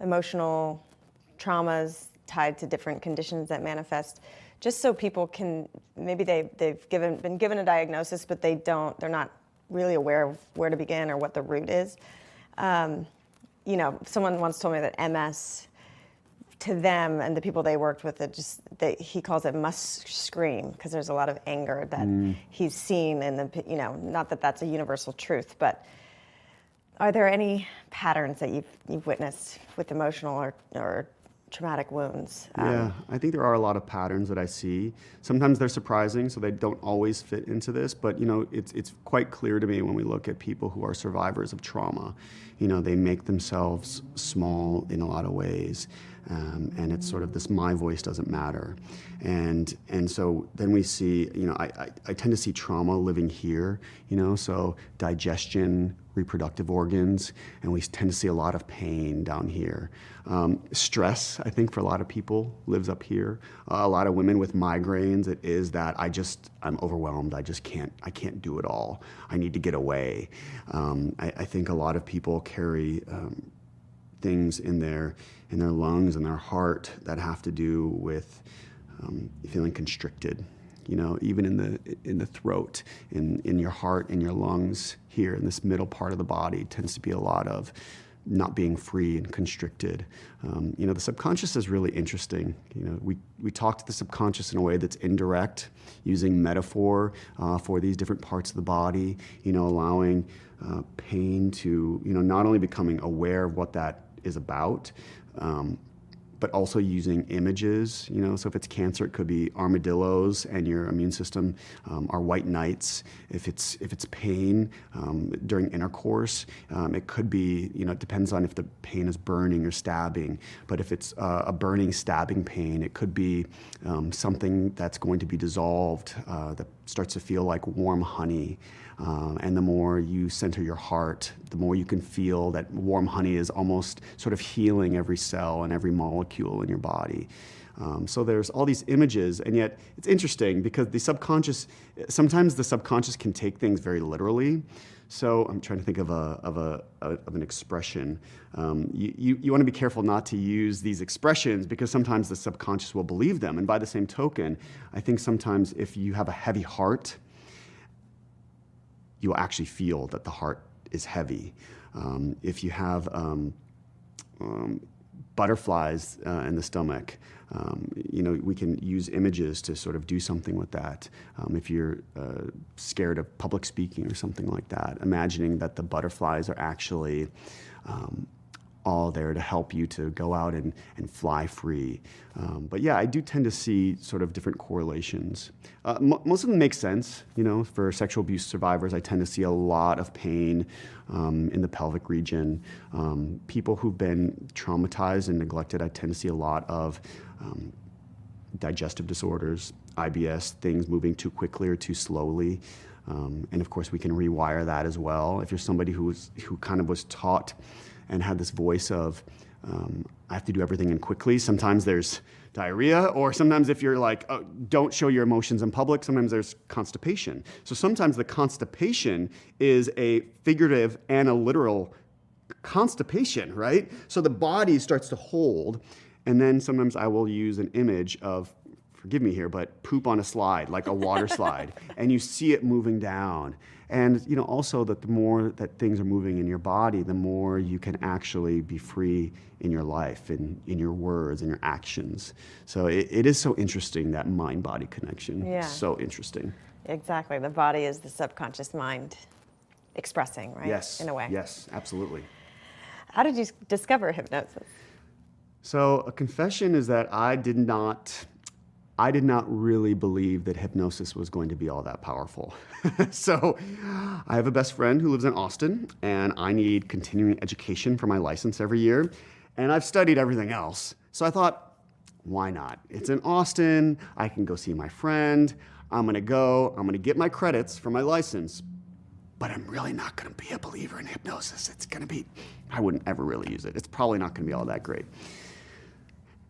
emotional traumas tied to different conditions that manifest, just so people can, maybe they've been given a diagnosis, but they're not really aware of where to begin or what the root is. Someone once told me that MS, to them and the people they worked with, he calls it must scream, because there's a lot of anger that he's seen in not that that's a universal truth, but are there any patterns that you've witnessed with emotional or traumatic wounds? Yeah, I think there are a lot of patterns that I see. Sometimes they're surprising, so they don't always fit into this, but it's quite clear to me when we look at people who are survivors of trauma. They make themselves small in a lot of ways, and it's sort of this my voice doesn't matter. And so then we see, I tend to see trauma living here, so digestion, reproductive organs, and we tend to see a lot of pain down here. Stress, I think, for a lot of people lives up here. A lot of women with migraines, it is that I'm overwhelmed. I can't do it all. I need to get away. I think a lot of people carry things in their lungs and their heart that have to do with feeling constricted. Even in the throat, in your heart, in your lungs, here in this middle part of the body, tends to be a lot of not being free and constricted. The subconscious is really interesting. We talk to the subconscious in a way that's indirect, using metaphor for these different parts of the body. Allowing pain to not only becoming aware of what that is about, but also using images. So if it's cancer, it could be armadillos, and your immune system are white knights. If it's pain during intercourse, it could be, it depends on if the pain is burning or stabbing. But if it's a burning, stabbing pain, it could be something that's going to be dissolved, that starts to feel like warm honey. And the more you center your heart, the more you can feel that warm honey is almost sort of healing every cell and every molecule in your body. So there's all these images, and yet it's interesting because sometimes the subconscious can take things very literally. So I'm trying to think of an expression. You want to be careful not to use these expressions because sometimes the subconscious will believe them. And by the same token, I think sometimes if you have a heavy heart, you'll actually feel that the heart is heavy. If you have butterflies in the stomach, we can use images to sort of do something with that. If you're scared of public speaking or something like that, imagining that the butterflies are actually all there to help you to go out and fly free. But yeah, I do tend to see sort of different correlations. Most of them make sense. For sexual abuse survivors, I tend to see a lot of pain in the pelvic region. People who've been traumatized and neglected, I tend to see a lot of digestive disorders, IBS, things moving too quickly or too slowly. And of course, we can rewire that as well. If you're somebody who kind of was taught and had this voice of, I have to do everything in quickly. Sometimes there's diarrhea, or sometimes if you're like, oh, don't show your emotions in public, sometimes there's constipation. So sometimes the constipation is a figurative and a literal constipation, right? So the body starts to hold, and then sometimes I will use an image of, forgive me here, but poop on a slide, like a water slide, and you see it moving down. And also that the more that things are moving in your body, the more you can actually be free in your life, in your words, and your actions. So it is so interesting, that mind-body connection. Yeah. So interesting. Exactly. The body is the subconscious mind expressing, right? Yes. In a way. Yes, absolutely. How did you discover hypnosis? So a confession is that I did not really believe that hypnosis was going to be all that powerful. So I have a best friend who lives in Austin, and I need continuing education for my license every year. And I've studied everything else. So I thought, why not? It's in Austin. I can go see my friend. I'm going to get my credits for my license. But I'm really not going to be a believer in hypnosis. I wouldn't ever really use it. It's probably not going to be all that great.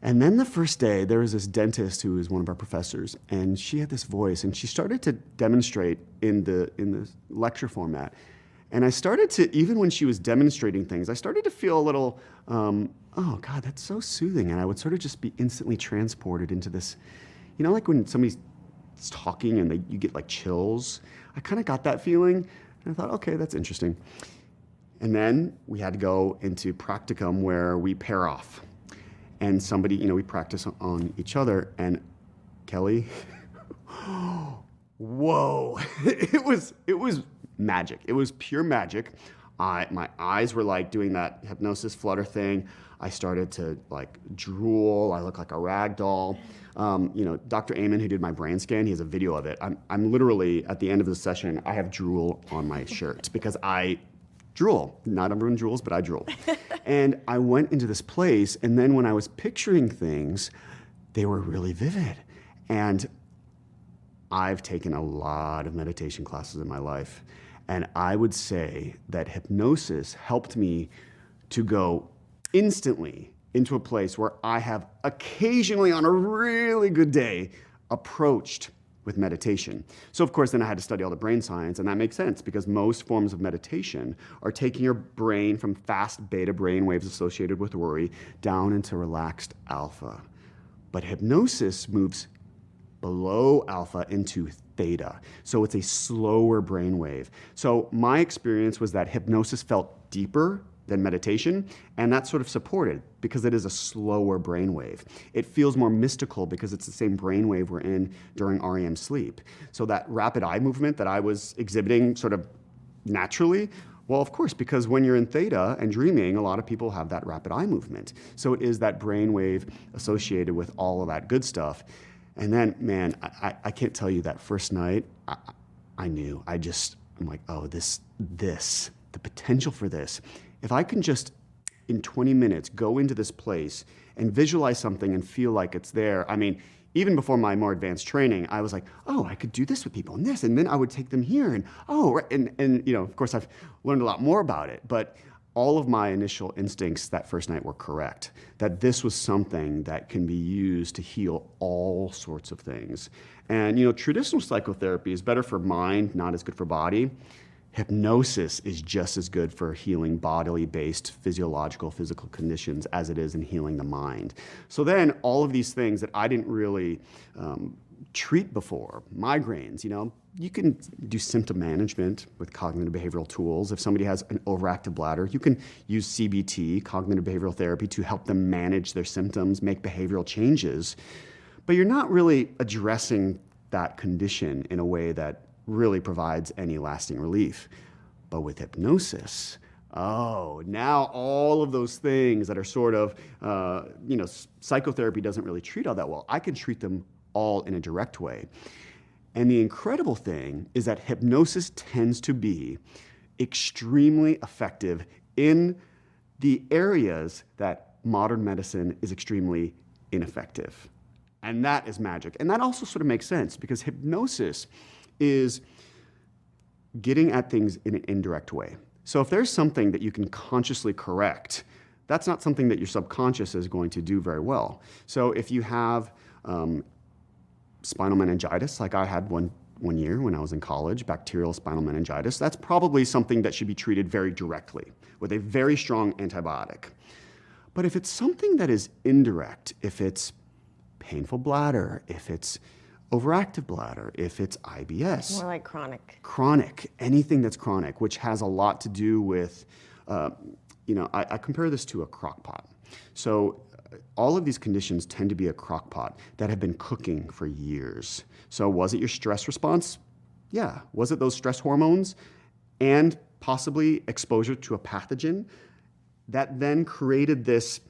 And then the first day, there was this dentist who was one of our professors, and she had this voice, and she started to demonstrate in the lecture format. And I started to, even when she was demonstrating things, I started to feel a little, oh God, that's so soothing. And I would sort of just be instantly transported into this, like when somebody's talking and you get like chills. I kind of got that feeling, and I thought, okay, that's interesting. And then we had to go into practicum where we pair off. And somebody, we practice on each other, and Kelly, whoa, it was magic. It was pure magic. My eyes were like doing that hypnosis flutter thing. I started to like drool. I look like a rag doll. Dr. Amen, who did my brain scan, he has a video of it. I'm literally, at the end of the session, I have drool on my shirt because I drool. Not everyone drools, but I drool. And I went into this place, and then when I was picturing things, they were really vivid. And I've taken a lot of meditation classes in my life, and I would say that hypnosis helped me to go instantly into a place where I have occasionally, on a really good day, approached with meditation. So of course, then I had to study all the brain science, and that makes sense because most forms of meditation are taking your brain from fast beta brain waves associated with worry down into relaxed alpha. But hypnosis moves below alpha into theta. So it's a slower brain wave. So my experience was that hypnosis felt deeper than meditation, and that's sort of supported because it is a slower brainwave. It feels more mystical because it's the same brainwave we're in during REM sleep. So that rapid eye movement that I was exhibiting sort of naturally, well, of course, because when you're in theta and dreaming, a lot of people have that rapid eye movement. So it is that brainwave associated with all of that good stuff. And then, man, I can't tell you that first night, I knew. I'm like, oh, the potential for this. If I can just, in 20 minutes, go into this place and visualize something and feel like it's there. I mean, even before my more advanced training, I was like, oh, I could do this with people and this, and then I would take them here, and of course I've learned a lot more about it, but all of my initial instincts that first night were correct, that this was something that can be used to heal all sorts of things. And, traditional psychotherapy is better for mind, not as good for body. Hypnosis is just as good for healing bodily-based physiological, physical conditions as it is in healing the mind. So then all of these things that I didn't really treat before, migraines, you can do symptom management with cognitive behavioral tools. If somebody has an overactive bladder, you can use CBT, cognitive behavioral therapy, to help them manage their symptoms, make behavioral changes. But you're not really addressing that condition in a way that really provides any lasting relief. But with hypnosis, now all of those things that are sort of, psychotherapy doesn't really treat all that well, I can treat them all in a direct way. And the incredible thing is that hypnosis tends to be extremely effective in the areas that modern medicine is extremely ineffective. And that is magic. And that also sort of makes sense because hypnosis is getting at things in an indirect way. So if there's something that you can consciously correct, that's not something that your subconscious is going to do very well. So if you have spinal meningitis, like I had one year when I was in college, bacterial spinal meningitis, that's probably something that should be treated very directly with a very strong antibiotic. But if it's something that is indirect, if it's painful bladder, if it's overactive bladder, if it's IBS. More like chronic. Chronic, anything that's chronic, which has a lot to do with, I compare this to a crock pot. So all of these conditions tend to be a crock pot that have been cooking for years. So was it your stress response? Yeah. Was it those stress hormones and possibly exposure to a pathogen that then created this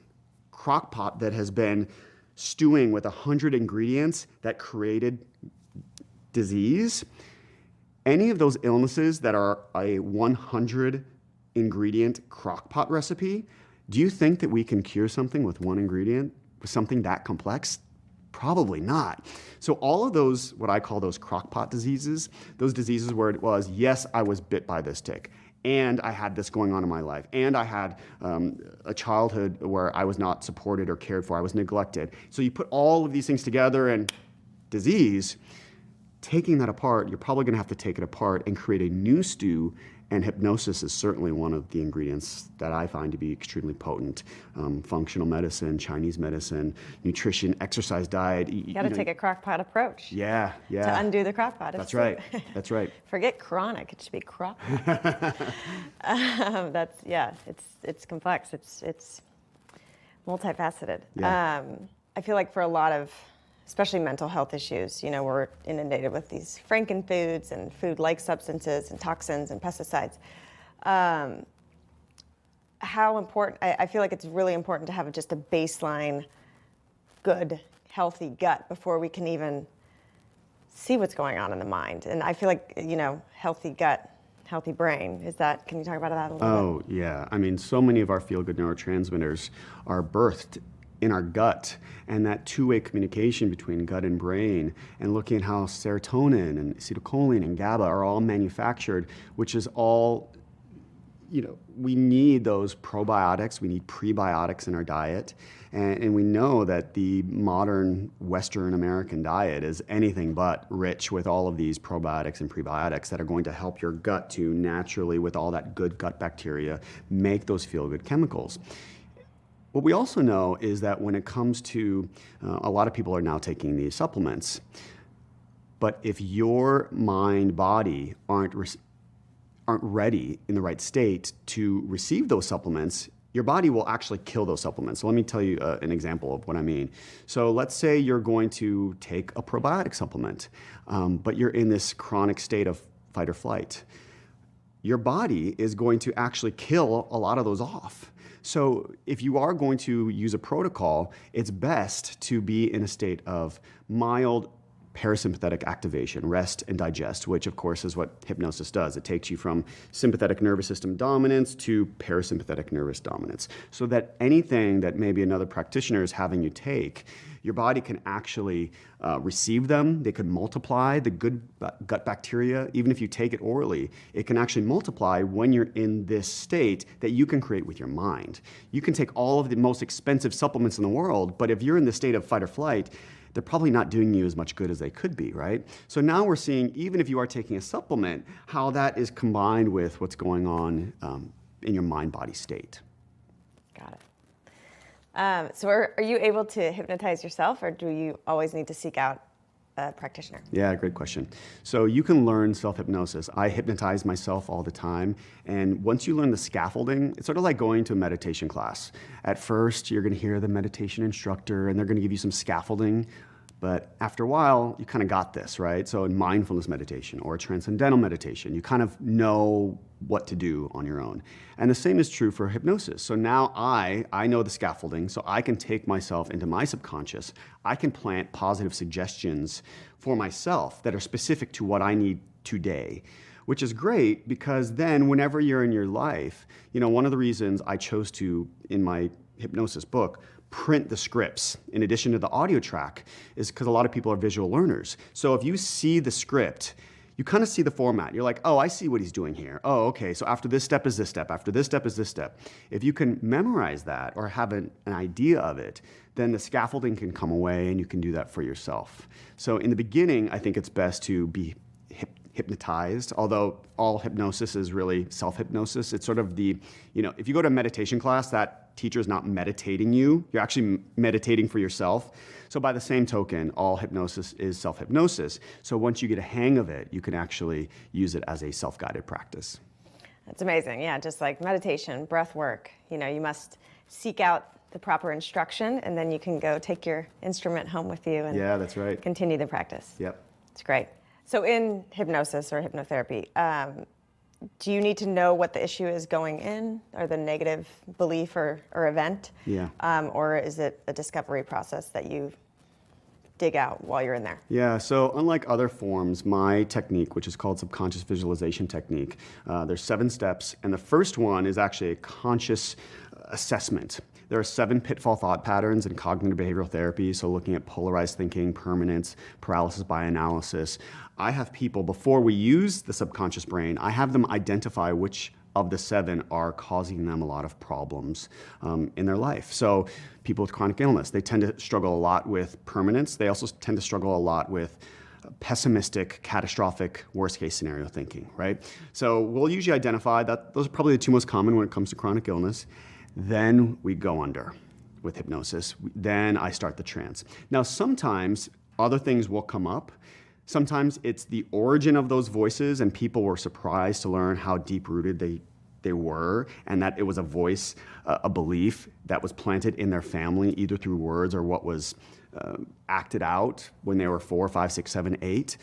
crock pot that has been stewing with 100 ingredients that created disease? Any of those illnesses that are a 100 ingredient crock pot recipe, do you think that we can cure something with one ingredient, with something that complex? Probably not. So all of those, what I call those crock pot diseases, those diseases where it was, yes, I was bit by this tick, and I had this going on in my life, and I had a childhood where I was not supported or cared for, I was neglected. So you put all of these things together and disease, taking that apart, you're probably gonna have to take it apart and create a new stew. And hypnosis is certainly one of the ingredients that I find to be extremely potent. Functional medicine, Chinese medicine, nutrition, exercise, diet. You got to take a crock pot approach. Yeah. To undo the crock pot. That's right. That's right. Forget chronic. It should be crock pot. It's complex. It's multifaceted. Yeah. I feel like for a lot of, especially mental health issues, we're inundated with these frankenfoods and food-like substances and toxins and pesticides. How important, I feel like it's really important to have just a baseline, good, healthy gut before we can even see what's going on in the mind. And I feel like, healthy gut, healthy brain, can you talk about that a little bit? Oh, yeah. I mean, so many of our feel-good neurotransmitters are birthed in our gut, and that two-way communication between gut and brain, and looking at how serotonin and acetylcholine and GABA are all manufactured, which is all, we need those probiotics, we need prebiotics in our diet, and we know that the modern Western American diet is anything but rich with all of these probiotics and prebiotics that are going to help your gut to naturally, with all that good gut bacteria, make those feel-good chemicals. What we also know is that when it comes to, a lot of people are now taking these supplements, but if your mind, body aren't ready in the right state to receive those supplements, your body will actually kill those supplements. So let me tell you an example of what I mean. So let's say you're going to take a probiotic supplement, but you're in this chronic state of fight or flight. Your body is going to actually kill a lot of those off. So if you are going to use a protocol, it's best to be in a state of mild parasympathetic activation, rest and digest, which of course is what hypnosis does. It takes you from sympathetic nervous system dominance to parasympathetic nervous dominance, so that anything that maybe another practitioner is having you take, your body can actually receive them. They could multiply. The good gut bacteria, even if you take it orally, it can actually multiply when you're in this state that you can create with your mind. You can take all of the most expensive supplements in the world, but if you're in the state of fight or flight, they're probably not doing you as much good as they could be, right? So now we're seeing, even if you are taking a supplement, how that is combined with what's going on in your mind-body state. Got it. So are you able to hypnotize yourself, or do you always need to seek out a practitioner? Yeah, great question. So you can learn self-hypnosis. I hypnotize myself all the time. And once you learn the scaffolding, it's sort of like going to a meditation class. At first, you're going to hear the meditation instructor, and they're going to give you some scaffolding. But after a while, you kind of got this, right? So in mindfulness meditation or transcendental meditation, you kind of know what to do on your own. And the same is true for hypnosis. So now I know the scaffolding, so I can take myself into my subconscious. I can plant positive suggestions for myself that are specific to what I need today, which is great because then whenever you're in your life, one of the reasons I chose to, in my hypnosis book, print the scripts in addition to the audio track is because a lot of people are visual learners. So if you see the script, you kind of see the format. You're like, oh, I see what he's doing here. Oh, okay, so after this step is this step. After this step is this step. If you can memorize that or have an idea of it, then the scaffolding can come away and you can do that for yourself. So in the beginning, I think it's best to be hypnotized, although all hypnosis is really self-hypnosis. It's sort of if you go to a meditation class, that teacher is not meditating you. You're actually meditating for yourself. So by the same token, all hypnosis is self-hypnosis. So once you get a hang of it, you can actually use it as a self-guided practice. That's amazing. Yeah, just like meditation, breath work. You must seek out the proper instruction, and then you can go take your instrument home with you and yeah, that's right. Continue the practice. Yep. It's great. So in hypnosis or hypnotherapy, do you need to know what the issue is going in, or the negative belief or event? Yeah. Or is it a discovery process that you dig out while you're in there? Yeah, so unlike other forms, my technique, which is called subconscious visualization technique, there's 7 steps, and the first one is actually a conscious assessment. There are 7 pitfall thought patterns in cognitive behavioral therapy, so looking at polarized thinking, permanence, paralysis by analysis. I have people, before we use the subconscious brain, I have them identify which of the 7 are causing them a lot of problems in their life. So people with chronic illness, they tend to struggle a lot with permanence. They also tend to struggle a lot with pessimistic, catastrophic, worst case scenario thinking, right? So we'll usually identify that those are probably the 2 most common when it comes to chronic illness. Then we go under with hypnosis. Then I start the trance. Now, sometimes other things will come up. Sometimes it's the origin of those voices, and people were surprised to learn how deep-rooted they were, and that it was a voice, a belief that was planted in their family, either through words or what was acted out when they were 4, 5, 6, 7, 8.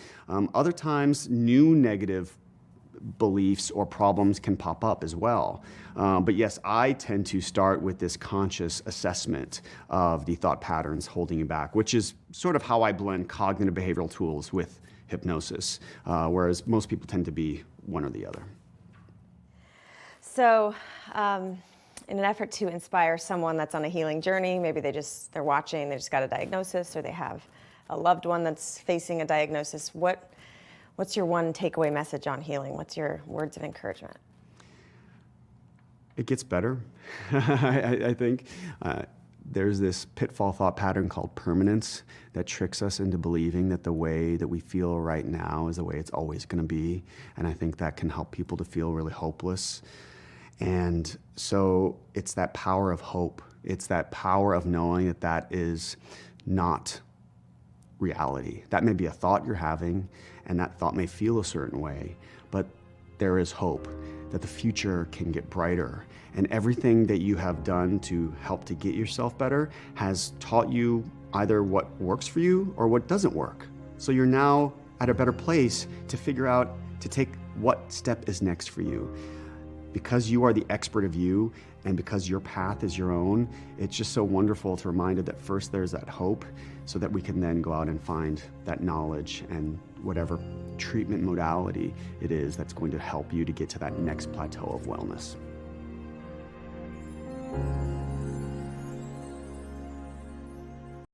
Other times, new negative beliefs or problems can pop up as well. But yes, I tend to start with this conscious assessment of the thought patterns holding you back, which is sort of how I blend cognitive behavioral tools with hypnosis, whereas most people tend to be one or the other. So in an effort to inspire someone that's on a healing journey, maybe they're watching, they just got a diagnosis, or they have a loved one that's facing a diagnosis, what's your one takeaway message on healing? What's your words of encouragement? It gets better, I think. There's this pitfall thought pattern called permanence that tricks us into believing that the way that we feel right now is the way it's always going to be. And I think that can help people to feel really hopeless. And so it's that power of hope. It's that power of knowing that that is not reality. That may be a thought you're having, and that thought may feel a certain way, but there is hope that the future can get brighter. And everything that you have done to help to get yourself better has taught you either what works for you or what doesn't work. So you're now at a better place to figure out, to take what step is next for you. because you are the expert of you and because your path is your own, it's just so wonderful to reminded that first there's that hope so that we can then go out and find that knowledge and whatever treatment modality it is that's going to help you to get to that next plateau of wellness.